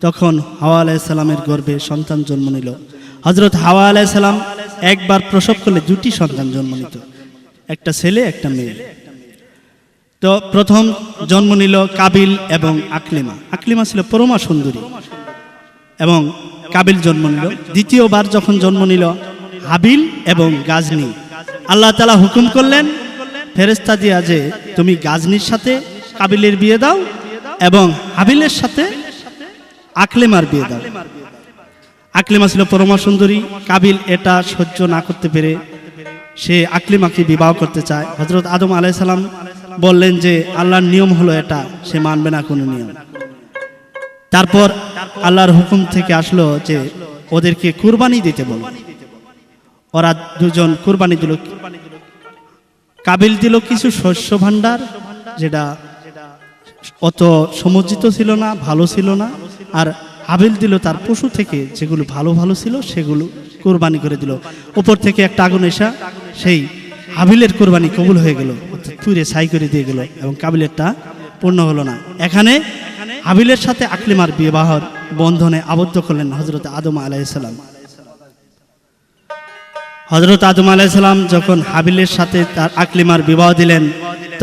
তখন হাওয়া আলাইহিস সালামের গর্ভে সন্তান জন্ম নিল। হযরত হাওয়া আলাইহিস সালাম একবার প্রসব করলে দুটি সন্তান জন্ম নিত, একটা ছেলে একটা মেয়ে। তো প্রথম জন্ম নিল কাবিল এবং আকলিমা। আকলিমা ছিল পরমা সুন্দরী এবং কাবিল জন্ম নিল। দ্বিতীয়বার যখন জন্ম নিল হাবিল এবং গাজনী, আল্লাহ তাআলা হুকুম করলেন ফেরেশতা দিয়া যে তুমি গাজনীর সাথে কাবিলের বিয়ে দাও এবং হাবিলের সাথে আকলিমার বিয়ে দাও। আকলিমা ছিল পরমা সুন্দরী। কাবিল এটা সহ্য না করতে পেরে সে আকলিমাকে বিবাহ করতে চায়। হযরত আদম আলাইহিস সালাম বললেন যে আল্লাহর নিয়ম হলো এটা, সে মানবে না কোনো নিয়ম। তারপর আল্লাহর হুকুম থেকে আসলো যে ওদেরকে কুরবানি দিতে বলো। ওরা দুজন কুরবানি দিল। কাবিল দিল কিছু শস্য ভাণ্ডার, যেটা অত সমুজ্জিত ছিল না, ভালো ছিল না। আর হাবিল দিল তার পশু থেকে যেগুলো ভালো ভালো ছিল সেগুলো কোরবানি করে দিল। উপর থেকে একটা আগুন এসে সেই হাবিলের কোরবানি কবুল হয়ে গেল, পুড়ে ছাই করে দিয়ে গেল এবং কাবিলেরটা পূর্ণ হলো না। এখানে হাবিলের সাথে আকলিমার বিবাহর বন্ধনে আবদ্ধ করলেন হযরত আদম আলাইহিস সালাম। হযরত আদম আলাইহিস সালাম যখন হাবিলের সাথে তার আকলিমার বিবাহ দিলেন,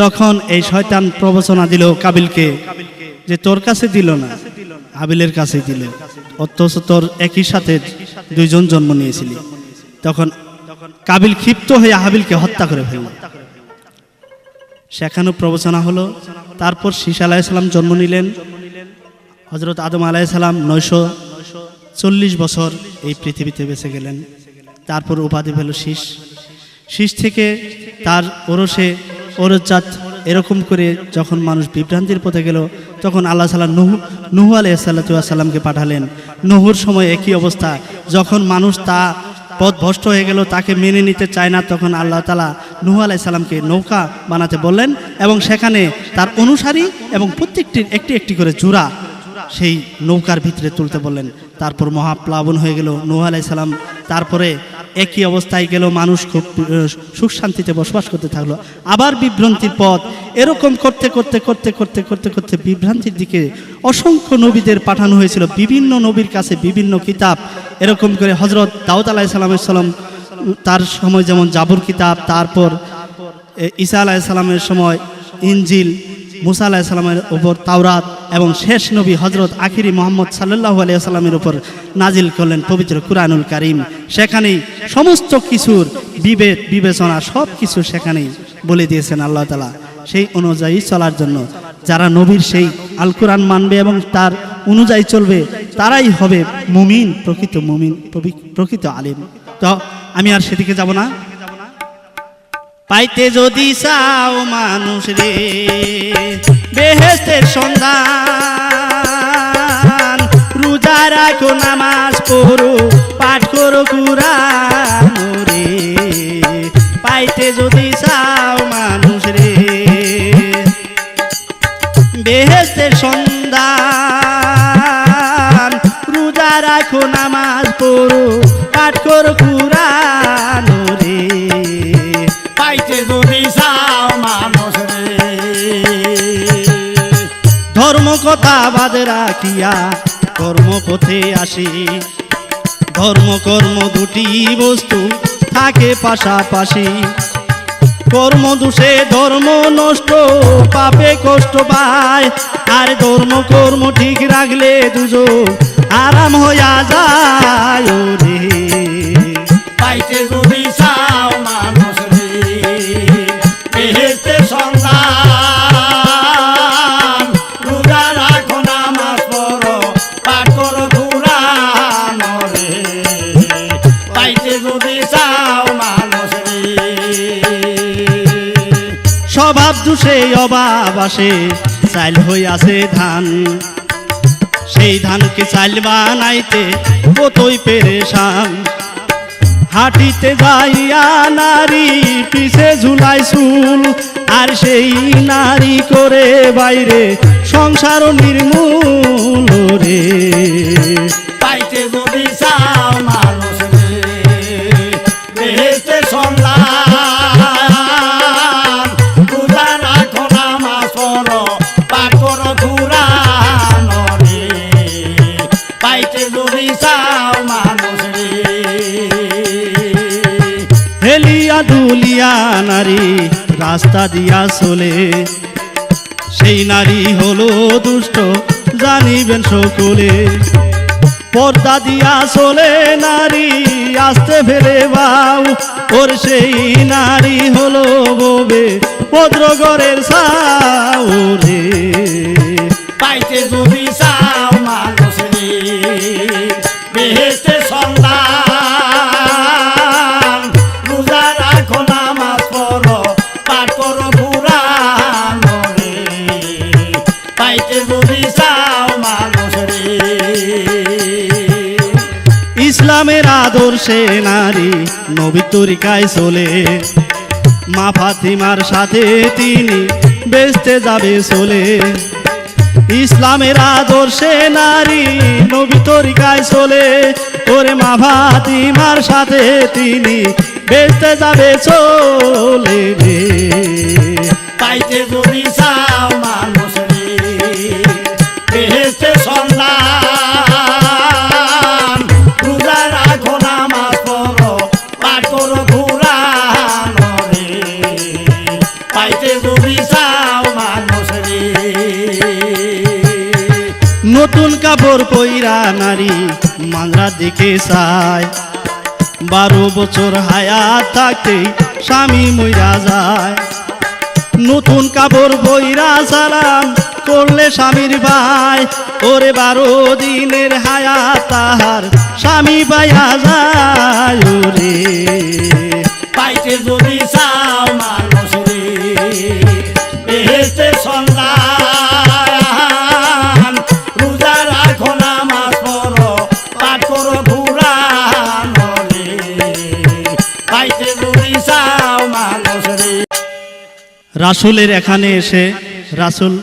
তখন এই শয়তান প্রবচনা দিল কাবিলকে যে তোর কাছে দিল না, হাবিলের কাছে দিল, অথচ তোর একই সাথে দুইজন জন্ম নিয়েছিলি। তখন কাবিল ক্ষিপ্ত হয়ে হাবিলকে হত্যা করে ফেলল। সেখানেও প্রবচনা হলো। তারপর শীস আলাইহিস সালাম জন্ম নিলেন। হযরত আদম আলাইহিস সালাম 940 বছর এই পৃথিবীতে বেঁচে গেলেন। তারপর উপাধি পেল শীস। শীস থেকে তার ওরসে ওরজাত, এরকম করে যখন মানুষ বিভ্রান্তির পথে গেল, তখন আল্লাহ তাআলা নূহ আলাইহিস সালামকে পাঠালেন। নূহর সময় একই অবস্থা, যখন মানুষ তা পথভ্রষ্ট হয়ে গেল, তাকে মেনে নিতে চায় না, তখন আল্লাহ তাআলা নূহ আলাইহিস সালামকে নৌকা বানাতে বললেন এবং সেখানে তার অনুসারী এবং প্রত্যেকটির একটি একটি করে জোড়া সেই নৌকার ভিতরে তুলতে বললেন। তারপর মহাপ্লাবন হয়ে গেল। নূহ আলাইহিস সালাম তারপরে একই অবস্থায় গেল, মানুষ খুব সুখ শান্তিতে বসবাস করতে থাকলো। আবার বিভ্রান্তির পথ, এরকম করতে করতে করতে করতে করতে করতে বিভ্রান্তির দিকে অসংখ্য নবীদের পাঠানো হয়েছিল, বিভিন্ন নবীর কাছে বিভিন্ন কিতাব। এরকম করে হযরত দাউদ আলাইহিস সালাম তার সময় যেমন জাবুর কিতাব, তারপর ঈসা আলাইহিস সালামের সময় ইনজিল, মুসা আলাইহিস সালামের উপর তাওরাত এবং শেষ নবী হযরত আখিরি মুহাম্মদ সাল্লাল্লাহু আলাইহি ওয়াসাল্লামের উপর নাজিল করলেন পবিত্র কুরআনুল কারীম। সেখানেই সমস্ত কিছুর বিবেক বিবেচনা সব কিছু সেখানেই বলে দিয়েছেন আল্লাহ তাআলা। সেই অনুযায়ী চলার জন্য যারা নবীর সেই আল কোরআন মানবে এবং তার অনুযায়ী চলবে, তারাই হবে মুমিন, প্রকৃত মুমিন, প্রকৃত আলিম। তো আমি আর সেদিকে যাব না। পাইতে যদি চাও মানুষ রে বেহেশতের সন্ধান, রোজা রাখো, নামাজ পড়ো, পাঠ করো কুরআন রে। পাইতে যদি চাও মানুষ রে বেহেশতের সন্ধান, রোজা রাখো, নামাজ পড়ো, পাঠ করো কুরআন রে। পাইতে যদি চাও মানুষ রে ধর্ম কথা বাদে রাখিয়া কর্মপথে আসি, ধর্ম কর্ম দুটি বস্তু থাকে পাশাপাশি। কর্ম দোষে ধর্ম নষ্ট, পাপে কষ্ট পায়, আর ধর্ম কর্ম ঠিক রাখলে দুজন আরাম হইয়া যায় রে। পাইতে যদি চাও মানুষ রে বেহেশতের সন্ধান, রোজা রাখো, নামাজ পড়ো, পাঠ করো কুরআন রে। পাইতে যদি চাও মানুষ রে স্বভাব দোষে অভাব আসে চাইল হইয়াছে ধান, সেই ধানকে চাইল বানাইতে কতই পেরেশান। হাঁটিতে যাইয়া নারী পিছে ঝুলাই চুল, আর সেই নারী করে বাইরে সংসার নির্মূল রে। পাইতে যদি চাও মানুষ রে, বেহেশতে সন্ধান, রোজা রাখো নামাজ পড়ো পাঠ করো কুরআন রে। পাইতে যদি চাও মানুষ রে। হেলিয়া দুলিয়া নারী রাস্তা দিয়া চলে, সেই নারী হলো দুষ্ট জানিবেন সকলে। পর্দা দিয়া চলে নারী আস্তে ফেলে বাউ, ওর সেই নারী হলো ববে ভদ্রগরের সাউ রে। পাইতে যদি চাও মানুষ রে, বেহেশতে সন্ধান, রোজা রাখো নামাজ পড়ো পাঠ করো কুরআন রে। পাইতে যদি চাও মানুষ রে। ইসলামের আদর্শে নারী নবী তরিকায় চলে, মা ফাতিমার সাথে তিনি বেচতে যাবে চলে। ইসলামের আদর্শে নারী নবী তরিকায় চলে, ওরে মা ফাতিমার সাথে তিনি বেচতে যাবে চলে রে। পাইতে যদি চাও মানুষ রে, বেহেশতে সন্ধান, রোজা রাখো নামাজ পড়ো পাঠ করো কুরআন রে। পাইতে যদি চাও মানুষ রে। নতুন কাপড় পইরা নারী মান্দ্রার দিকে চায়, 12 বছর হায়াত থাকতেই স্বামী মইরা যায়। নতুন কাপড় পইরা সালাম করলে স্বামীর ভাই, ওরে 12 দিনের হায়াত তাহার স্বামী পাইয়া যায় ওরে। পাইতে যদি চাও মানুষ রে, বেহেশতে সন্ধান, রোজা রাখো নামাজ পড়ো পাঠ করো কুরআন রে। পাইতে যদি চাও মানুষ রে। রাসূলের এখানে এসে রাসূল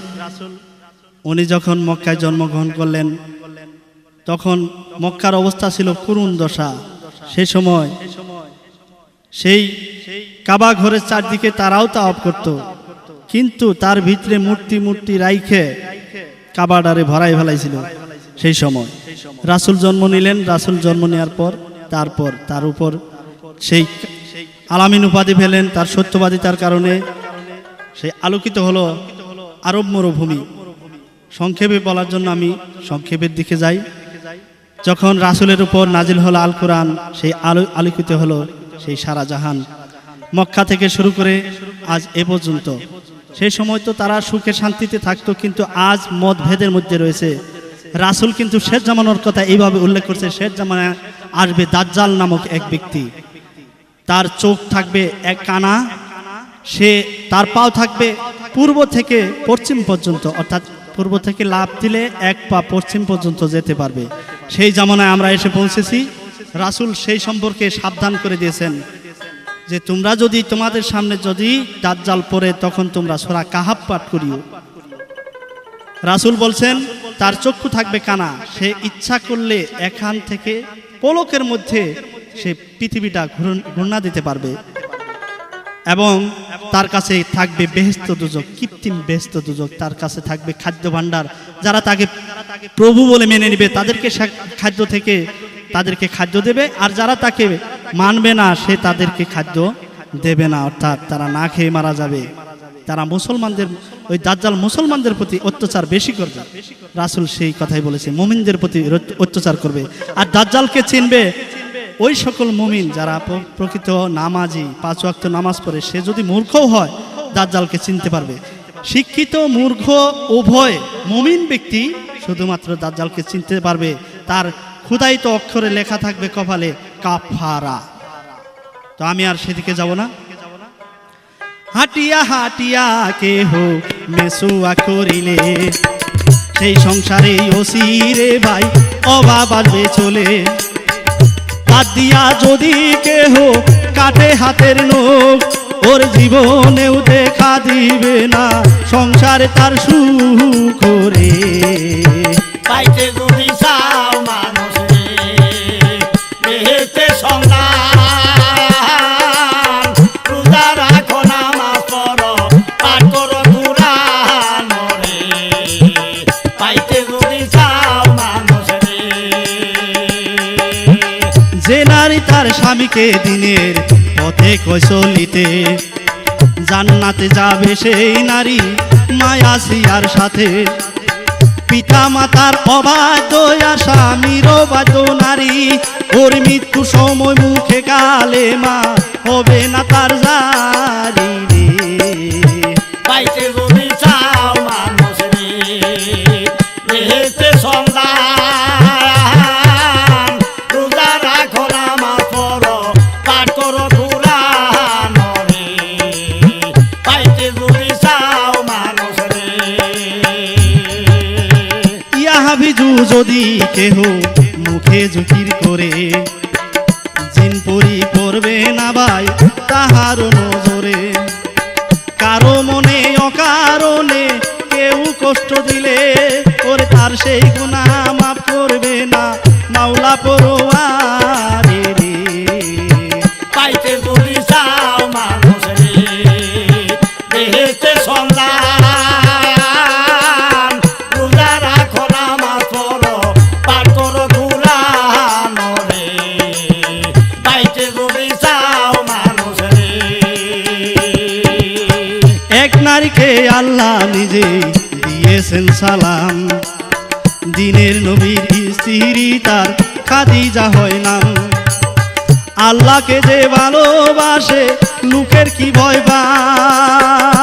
উনি যখন মক্কায় জন্মগ্রহণ করলেন, তখন মক্কার অবস্থা ছিল করুণ দশা। সেই সময় সেই কাবা ঘরের চারদিকে তারাও তাওয়াফ করত, কিন্তু তার ভিতরে মূর্তি মূর্তি রাইখে কাবাডারে ভরাই ফেলাইছিল। সেই সময় রাসূল জন্ম নিলেন। রাসূল জন্ম নেওয়ার পর তারপর তার উপর সেই আলামিন উপাধি পেলেন। তার সত্যবাদিতার কারণে সেই আলোকিত হলো আরব মরুভূমি। সংক্ষেপে বলার জন্য আমি সংক্ষেপের দিকে যাই। যখন রাসূলের উপর নাজিল হলো আল কোরআন, সেই আলোকিত হলো সেই সারা জাহান, মক্কা থেকে শুরু করে আজ এ পর্যন্ত। সেই সময় তো তারা সুখে শান্তিতে থাকতো, কিন্তু আজ মতভেদের মধ্যে রয়েছে। রাসূল কিন্তু শেষ জামানার কথা এইভাবে উল্লেখ করছে, শেষ জামানায় আসবে দাজ্জাল নামক এক ব্যক্তি, তার চোখ থাকবে এক কানা, সে তার পাও থাকবে পূর্ব থেকে পশ্চিম পর্যন্ত, অর্থাৎ পূর্ব থেকে লাফ দিলে এক পা পশ্চিম পর্যন্ত যেতে পারবে। সেই জামানায় আমরা এসে পৌঁছেছি। রাসূল সেই সম্পর্কে সাবধান করে দিয়েছেন যে তোমরা যদি তোমাদের সামনে যদি দাজ্জাল পড়ে, তখন তোমরা সূরা কাহাফ পাঠ করিও। রাসূল বলছেন তার চক্ষু থাকবে কানা, সে ইচ্ছা করলে এখান থেকে পলকের মধ্যে সে পৃথিবীটা ঘূর্ণা দিতে পারবে, এবং তার কাছে থাকবে বেহেশত দোজখ, কৃত্রিম বেহেশত দোজখ। তার কাছে থাকবে খাদ্য ভাণ্ডার, যারা তাকে প্রভু বলে মেনে নেবে তাদেরকে খাদ্য থেকে তাদেরকে খাদ্য দেবে, আর যারা তাকে মানবে না সে তাদেরকে খাদ্য দেবে না, অর্থাৎ তারা না খেয়ে মারা যাবে। তারা মুসলমানদের, ওই দাজ্জাল মুসলমানদের প্রতি অত্যাচার বেশি করবে। রাসূল সেই কথাই বলেছে, মুমিনদের প্রতি অত্যাচার করবে। আর দাজ্জালকে চিনবে ওই সকল মুমিন যারা প্রকৃত নামাজি, 5 ওয়াক্ত নামাজ পড়ে। সে যদি মূর্খও হয় দাজ্জালকে চিনতে পারবে। শিক্ষিত মূর্খ উভয় মুমিন ব্যক্তি শুধুমাত্র দাজ্জালকে চিনতে পারবে। তার খোদাইত অক্ষরে লেখা থাকবে কপালে কাফারা। তো আমি আর সেদিকে যাব না। হাটিয়া হাটিয়া কেহ মেসুয়া করিলে সেই সংসারে অসিরে ভাই অভাব আসবে চলে। হাত দিয়া যদি কেহ কাটে হাতের নখ ওর জীবনেও দেখা দিবে না সংসারে তার সুখ রে। পাইতে যদি চাও মানুষ রে বেহেশতে সন্ধান রোজা রাখো নামাজ পড়ো পাঠ করো কুরআন রে পাইতে যদি চাও মানুষ রে। যে নারী তার স্বামীকে দিনের পথে কয় চলিতে জান্নাতে যাবে সেই নারী মায়া সিয়ার সাথে। পিতা মাতার অবাধ্য আর স্বামীর অবাধ্য নারী ওর মৃত্যু সময় মুখে কালেমা হবে না তার জারি রে। পাইতে যদি চাও মানুষ রে বেহেশতে সন্ধান রোজা রাখো নামাজ পড়ো পাঠ করো কুরআন রে পাইতে যদি চাও মানুষ রে। ইয়া হাবিজু যদি কেহ মুখে জুকির করে জিন পরি করবে না ভাই তাহার নজরে। কারো মনে অকারণে কেউ কষ্ট দিলে ওরে তার সেই গুনাহ মাফ করবে না মাওলা পরোয়ারে রে। পাইতে যদি চাও মানুষ রে বেহেশতে সন্ধান রোজা রাখো নামাজ পড়ো পাঠ করো কুরআন রে পাইতে যদি চাও মানুষ রে। এক নারীকে আল্লাহ নিজে দিয়েছেন সালাম দিনের নবীর স্ত্রী তার খাদিজা হয় নাম। আল্লাহকে যে ভালোবাসে লোকের কি ভয় পায়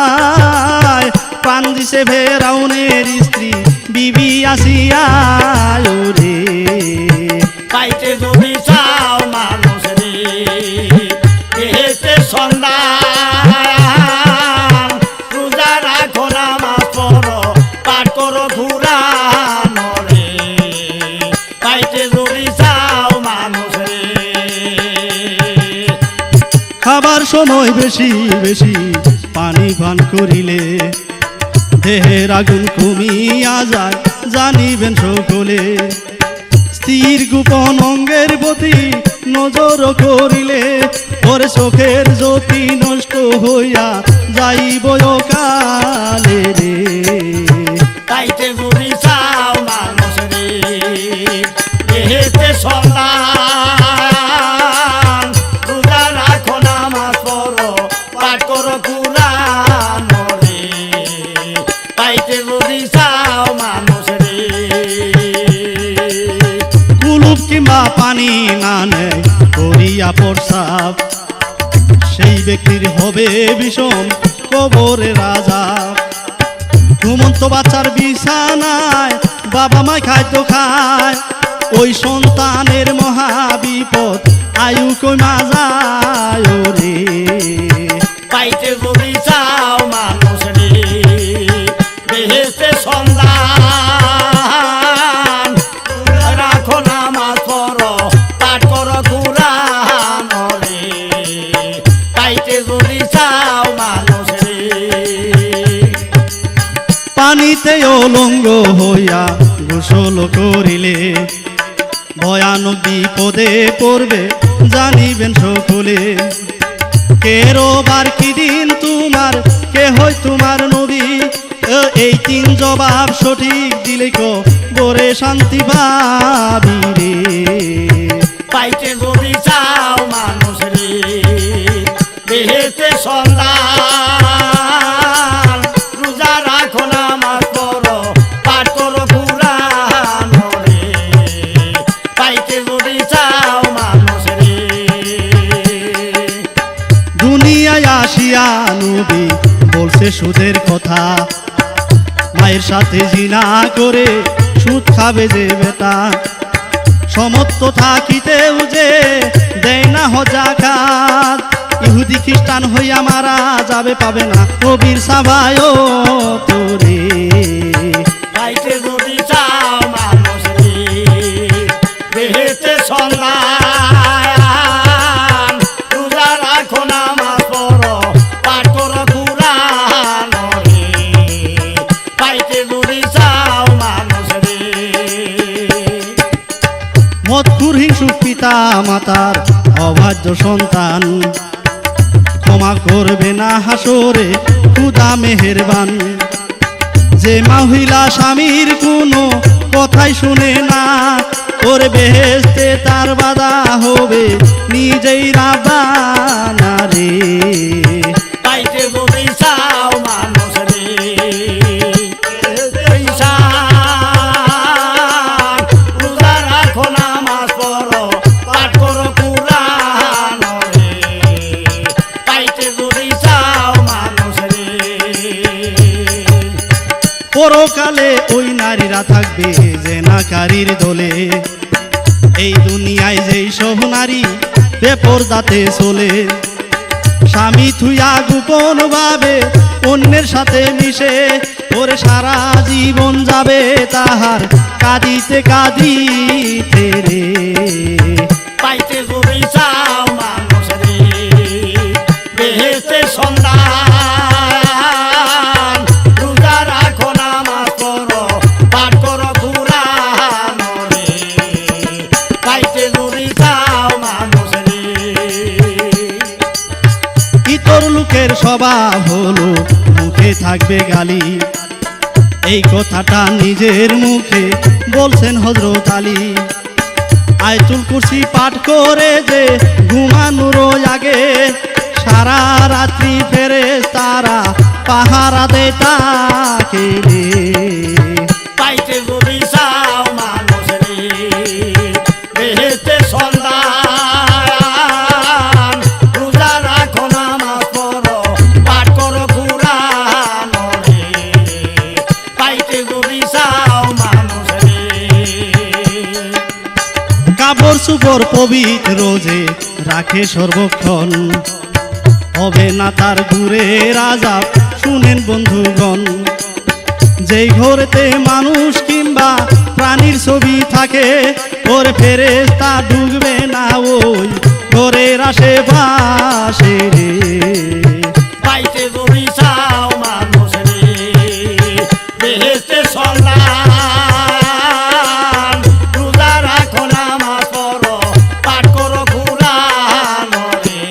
প্রাণ দিছে ফেরাউনের স্ত্রী বিবি আসিয়া রে। পাইতে যদি চাও মানুষ রে বেহেশতে সন্ধান রোজা রাখো নামাজ পড়ো পাঠ করো কুরআন রে পাইতে যদি চাও মানুষ রে। খাবার সময় বেশি বেশি পানি পান করিলে দেহের আগুন কমিয়া যায় জানিবেন সকলে। স্ত্রীর গোপন অঙ্গের প্রতি নজর করিলে ওর চোখের জ্যোতি নষ্ট হইয়া যাইব কালে রে। পাইতে যদি চাও মানুষ রে বেহেশতে সন্ধান রোজা রাখো নামাজ পড়ো পাঠ করো কুরআন রে পাইতে যদি চাও মানুষ রে। কুলুপ কিংবা পানি না নেয় করিয়া প্রসাব সেই ব্যক্তির হবে বিষম কবরের আযাব। ঘুমন্ত বাচ্চার বিছানায় বাবা মায় খাদ্য খায় ওই সন্তানের মহাবিপদ আয়ু কমা যায় রে। পাইতে যদি চাও মানুষ রে বেহেশতে সন্ধান রাখো নামাজ পড়ো পাঠ করো কুরআন রে পাইতে যদি চাও মানুষ রে। পানিতে অলঙ্গ হইয়া গোসল করিলে ভয়ানক বিপদে পড়বে জানিবেন সকলে। কে রোবার কি দিন তোমার কে হয় তোমার নবী এই তিন জবাব সঠিক দিলে কবরে শান্তি পাবি রে। পাইতে যদি চাও মানুষ রে বেহেশতে সন্ধান রোজা রাখো নামাজ পড়ো পাঠ করো কুরআন রে পাইতে যদি চাও মানুষ রে। দুনিয়ায় আসিয়া নবী বলছে সুদের কথা মায়ের সাথে জিনা করে সুদ খাবে যে বেটা। সমত্ব থাকিতেও যে দেয় না হজাকাত ইহুদি খ্রিস্টান হইয়া মারা যাবে, পাবে না নবীর সাভায় তোরে। পাইতে যদি চাও মানুষ রে, বেহেশতে সন্ধান, রোজা রাখো নামাজ পড়ো পাঠ করো কুরআন রে, পাইতে যদি চাও মানুষ রে। মৎখুর হিংসুক পিতা মাতার অবাধ্য সন্তান, ক্ষমা করবে না হাসরে খুদা মেহেরবান। যে মহিলা স্বামীর কোনো কথাই শুনে না, ওর বেহেশতে তার বাধা হবে নিজেই রাব্বানা রে। পাইতে যদি চাও মানুষ রে, রোজা রাখো নামাজ পড়ো পাঠ করো কুরআন রে, পাইতে যদি চাও মানুষ রে। পরকালে ওই নারীরা থাকবে জেনাকারীর দলে, এই দুনিয়ায় যেই সব নারী বেপরদাতে চলে। স্বামী থুইয়া গোপন ভাবে অন্যের সাথে মিশে, ওরে সারা জীবন যাবে তাহার কাঁদিতে কাঁদিতে রে। পাইতে যদি চাও মানুষ রে, বেহেশতে সন্ধান, রোজা রাখো নামাজ পড়ো পাঠ করো কুরআন রে, পাইতে যদি চাও মানুষ রে। ইতর লোকের স্বভাব হলো মুখে থাকবে গালি, এই কথাটা নিজের মুখে বলছেন হযরত আলী। আয়াতুল কুরসি পাঠ করে যে ঘুমানোর আগে, সারা রাত্রি ফেরেশতারা পাহারা দেয় তাকে রে। পাইতে যদি চাও মানুষ রে, বেহেশতে সন্ধান, রোজা রাখো নামাজ পড়ো পাঠ করো কুরআন রে, পাইতে যদি চাও মানুষ রে। কাপড় চোপড় পবিত্র যে রাখে সর্বক্ষণ, হবে না তার দূরের আযাব শুনেন বন্ধুগণ। যেই ঘরেতে মানুষ কিংবা প্রাণীর ছবি থাকে, ওর ফেরেশতা ঢুকবে না ওই ঘরের আশেপাশে রে। পাইতে যদি চাও মানুষ রে, বেহেশতে সন্ধান, রোজা রাখো নামাজ পড়ো পাঠ করো কুরআন রে,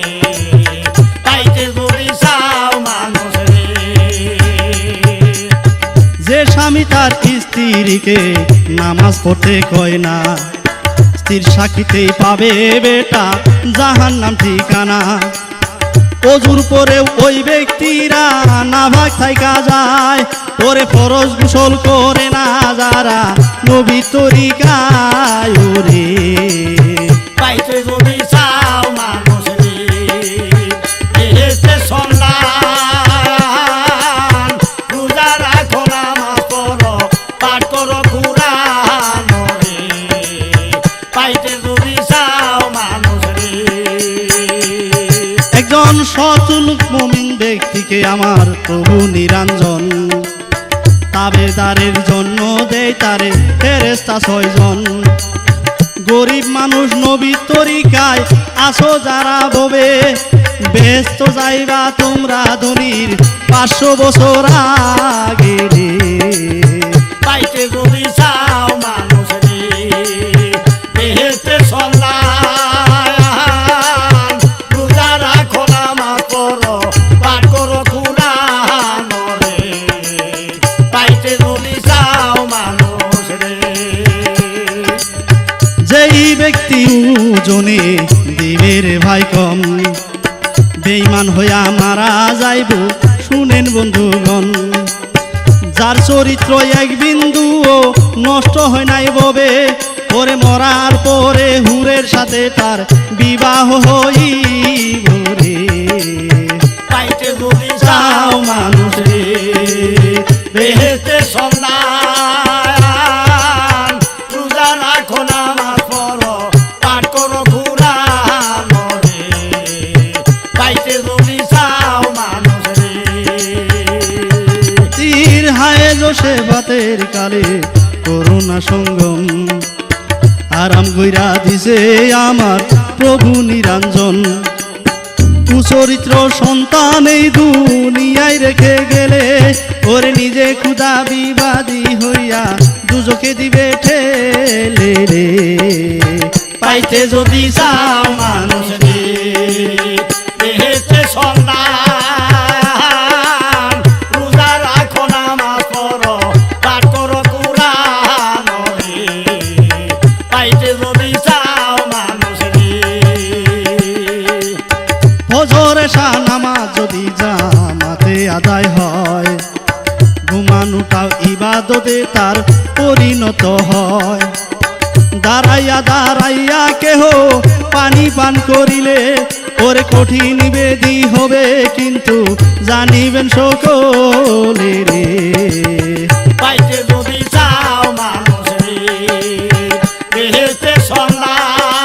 পাইতে যদি চাও মানুষ রে। যে স্বামী তার স্ত্রীকে নামাজ পড়তে কয় না, স্ত্রীর সাক্ষীতেই পাবে বেটা জাহান্নাম ঠিকানা। অজুর পরেও ওই ব্যক্তিরা নাভাগ থাইকা যায়, ওরে ফরজ গোসল করে না যারা নবী তরিকায় রে। পাইতে যদি চাও মানুষ রে, বেহেশতে সন্ধান, রোজা রাখো নামাজ পড়ো পাঠ করো কুরআন রে, পাইতে যদি চাও মানুষ রে। একজন সৎলোক মুমিন ব্যক্তিকে আমার প্রভু নিরঞ্জন, তাবেদারের জন্য দেয় তারে ফেরেশতা 6 জন। গরিব মানুষ নবী তরিকায় আসো যারা ববে, ব্যস্ত যাইবা তোমরা ধনির 500 বছর আগে রে। পাইতে যদি চাও মানুষ রে, বেহেশতে সন্ধান, রোজা রাখো নামাজ পড়ো পাঠ করো কুরআন রে, পাইতে যদি চাও মানুষ রে। যেই ব্যক্তি ওজনে দিবে রে ভাই কম, বেঈমান হইয়া মারা যাইব শুনেন বন্ধুগণ। যার চরিত্র এক বিন্দুও নষ্ট হয় নাই ববে, ওরে মরার পরে হুরের সাথে তার বিবাহ হইব রে। পাইতে যদি চাও মানুষ রে, বেহেশতে সন্ধান, রোজা রাখো নামাজ পড়ো পাঠ করো কুরআন রে, পাইতে সে ভাতের কালে করুণা সঙ্গম আরাম গইরা দিছে আমার প্রভু নিরঞ্জন কুচরিত্র সন্তান এই দুনিয়ায় রেখে গেলে ওরে নিজে ক্ষুধা বিবাদী হইয়া দুজকে দিবে ঠেলে রে পাইতে যদি চাও মানুষ রে বেহেশতে সন্তান রোজা রাখো নামাজ পড়ো পাঠ করো কুরআন রে পাইতে যদি চাও মানুষ রে ফজর এশা নামাজ যদি জামাতে আদায় হয় ঘুমানোটাও ইবাদতে তার পরিণত হয় দাঁড়াইয়া দাঁড়াইয়া কেহ পানি পান করিলে ওরে কঠিন বেদি হবে কিন্তু জানিবেন সকলে রে পাইতে যদি চাও মানুষ রে বেহেশতে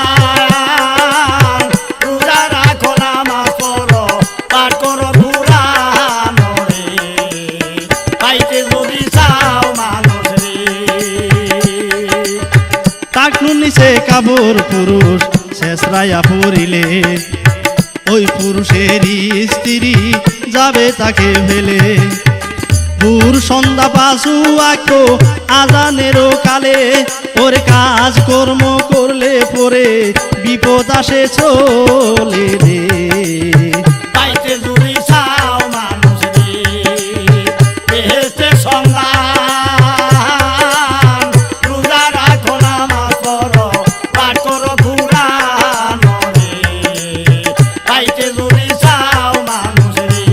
সন্তান রোজা রাখো নামাজ পড়ো পাঠ করো কুরআন রে পাইতে যদি চাও মানুষ রে টাকনুর নিচে কাবর পুরুষ শেষরাইয়া পড়িলে ওই পুরুষেরই স্ত্রী যাবে তাকে ফেলে ভোর সন্ধ্যা পাশু আঁকো আজানেরও কালে ওর কাজ কর্ম করলে পরে বিপদ আসে চলে রে পাইতে যদি চাও মানুষ রে বেহেশতে সন্তান রোজা রাখো নামাজ পড়ো পাঠ করো কুরআন রে পাইতে যদি চাও মানুষ রে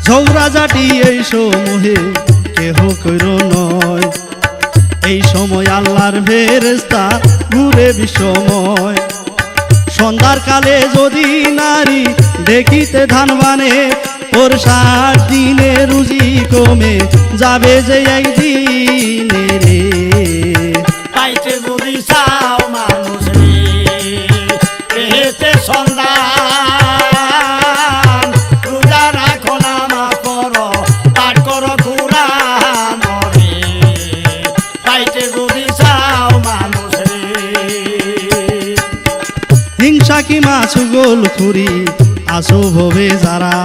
ঝগড়াঝাটি এই সমূহে কেহ কইর নয় এই সময় আল্লাহর ফেরেশতা ঘুরে বিশ্বময় সন্ধ্যার কালে যদি নারী দেখিতে ধান বানে ওর 60 দিনে রুজি কমে যাবে যে একদিনে রে পাইতে যদি চাও মানুষ রে বেহেশতে সন্তান রোজা রাখো নামাজ পড়ো পাঠ করো কুরআন রে পাইতে যদি চাও মানুষ রে হিংসা কি মাছ গোল খুরি আসো ভবে যারা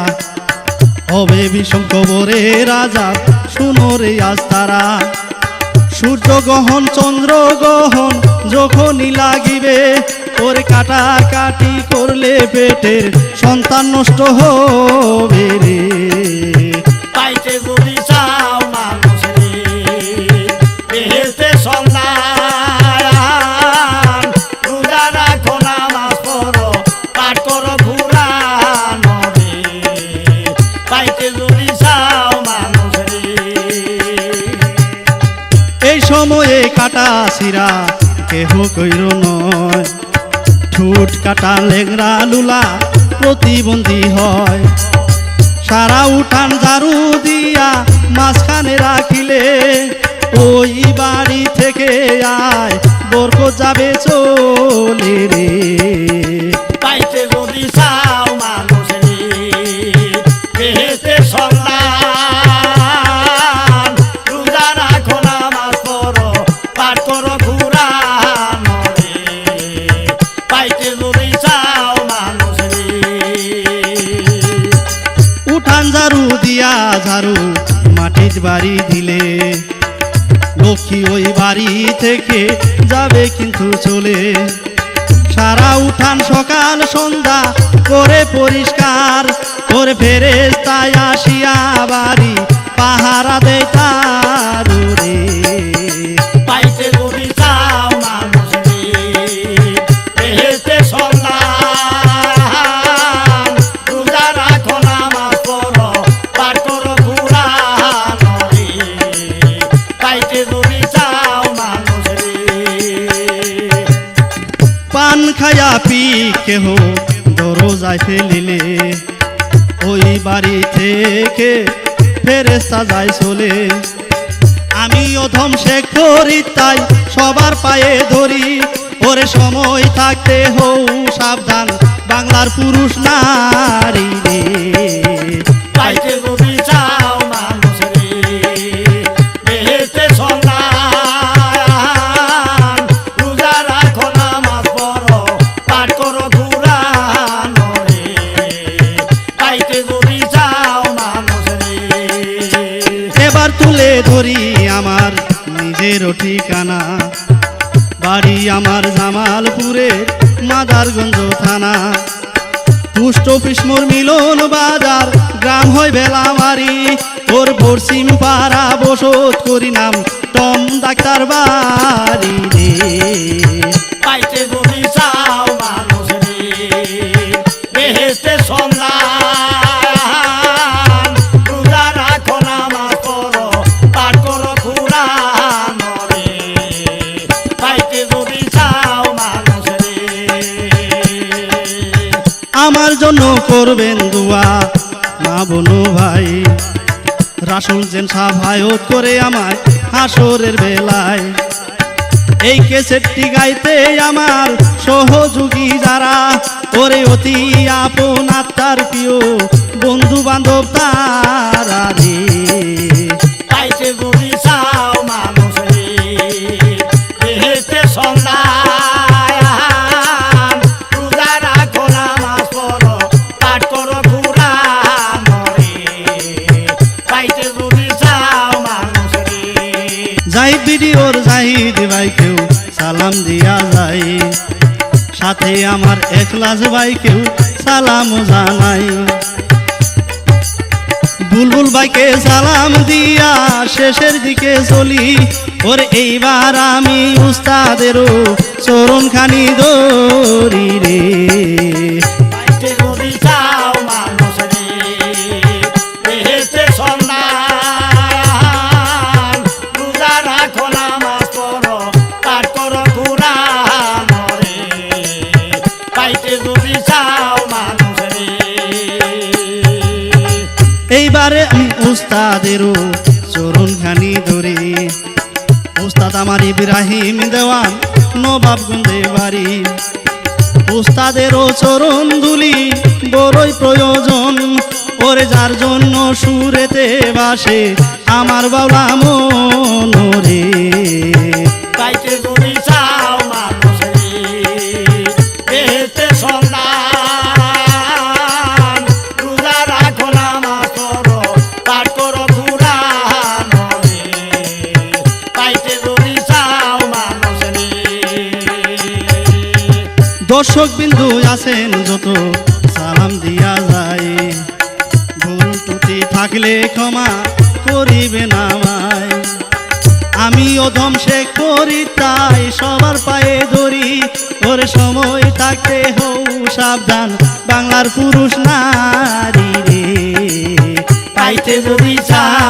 হবে বিষম কবরে রাজা শুনো রে আজ তারা সূর্য গ্রহণ চন্দ্র গ্রহণ যখনই লাগিবে ওরে কাটাকাটি করলে পেটের সন্তান নষ্ট হবে রে পাইতে যদি চাও মানুষ রে বেহেশতে সন্তান রোজা রাখো নামাজ পড়ো পাঠ করো কুরআন রে পাইতে যদি চাও মানুষ রে এই সময়ে কাটা সিরা কেহ কইর নয় ঠুট কাটা লেংরা লুলা প্রতিবন্ধী হয় সারা উঠান ঝাড়ু দিয়া মাঝখানে রাখিলে ওই বাড়ি থেকে আয় বরকত যাবে চলে রে পাইতে যদি চাও মানুষ রে বেহেশতে সন্তান রোজা রাখো নামাজ পড়ো পাঠ করো কুরআন রে পাইতে যদি চাও মানুষ রে উঠান ঝাড়ু দিয়া ঝাড়ু মাটির বাড়ি দিলে লক্ষ্মী ওই বাড়ি থেকে যাবে কিন্তু চলে সারা উঠান সকাল সন্ধ্যা করে পরিষ্কার করে ফেরেশতায় আসিয়া বাড়ি পাহারা দেয় তার রে পাইতে যদি চাও মানুষ রে বেহেশতে সন্তান রোজা রাখো নামাজ পড়ো পাঠ করো কুরআন রে পাইতে যদি চাও মানুষ রে পান খায়া পি কেহ দরজায় ফেলিলে ওই বাড়ি থেকে ফেরেশতা যায় চলে আমি অধম শেখ করি তাই সবার পায়ে ধরি ওরে সময় থাকতে হও সাবধান বাংলার পুরুষ নারী রে পাইতে যদি চাও মানুষ একবার তুলে ধরি আমার নিজেরও ঠিকানা, বাড়ি আমার জামালপুরের মাদারগঞ্জ থানা। পোস্ট অফিস মোর মিলন বাজার, গ্রাম হয় বেলামারি, ওর পশ্চিম পাড়া বসত করি নাম টম ডাক্তার বাড়ি রে। পাইতে যদি চাও মানুষ রে, বেহেশতে সন্ধান, রোজা রাখো নামাজ পড়ো পাঠ করো কুরআন রে। পাইতে যদি চাও মানুষ রে, আমার জন্য করবেন দোয়া মা বোনো ভাই, রাসূল যেন সাফায়াত করে আমায় হাসরের বেলায়। এই ক্যাসেটটি গাইতে আমার সহযোগী যারা, ওরে অতি আপন আত্মার প্রিয় বন্ধু বান্ধব তারা রে। পাইতে যদি চাও মানুষ রে, বেহেশতে সন্ধান, রোজা রাখো নামাজ পড়ো পাঠ করো কুরআন রে। পাইতে যদি চাও মানুষ রে, জাহিদ ভিডিওর জাহিদ ভাইকেও সালাম দিয়া যাই, সাথে আমার এখলাস ভাইকেও সালাম জানাই। বুলবুল ভাইকে সালাম দিয়া শেষের দিকে চলি, ওর এইবার আমি উস্তাদেরও চরণ খানি ধরি রে। পাইতে যদি চাও মানুষ রে, বেহেশতে সন্ধান, রোজা রাখো নামাজ পড়ো পাঠ করো কুরআন রে। পাইতে যদি চাও মানুষ রে, এইবারে আমি উস্তাদেরও চরণ খানি ধরি। উস্তাদ আমার ইব্রাহিম দেওয়ান নবাবগঞ্জে বাড়ি, উস্তাদেরও চরণ ধুলি বড়ই প্রয়োজন, ওরে যার জন্য সুরেতে বাসে আমার বাউলা মন রে। পাইতে যদি চাও মানুষ রে, বেহেশতে সন্ধান, রোজা রাখো নামাজ পড়ো পাঠ করো কুরআন রে। পাইতে যদি চাও মানুষ রে, দর্শক বিন্দু আছেন যত সালাম দিয়া যায়, ভুল ত্রুটি থাকলে ক্ষমা করিবেন আমায়। আমি অধম সে করি তাই সবার পায়ে ধরি, ওর সময় থাকতে হও সাবধান বাংলার পুরুষ নারী রে। পাইতে যদি চাও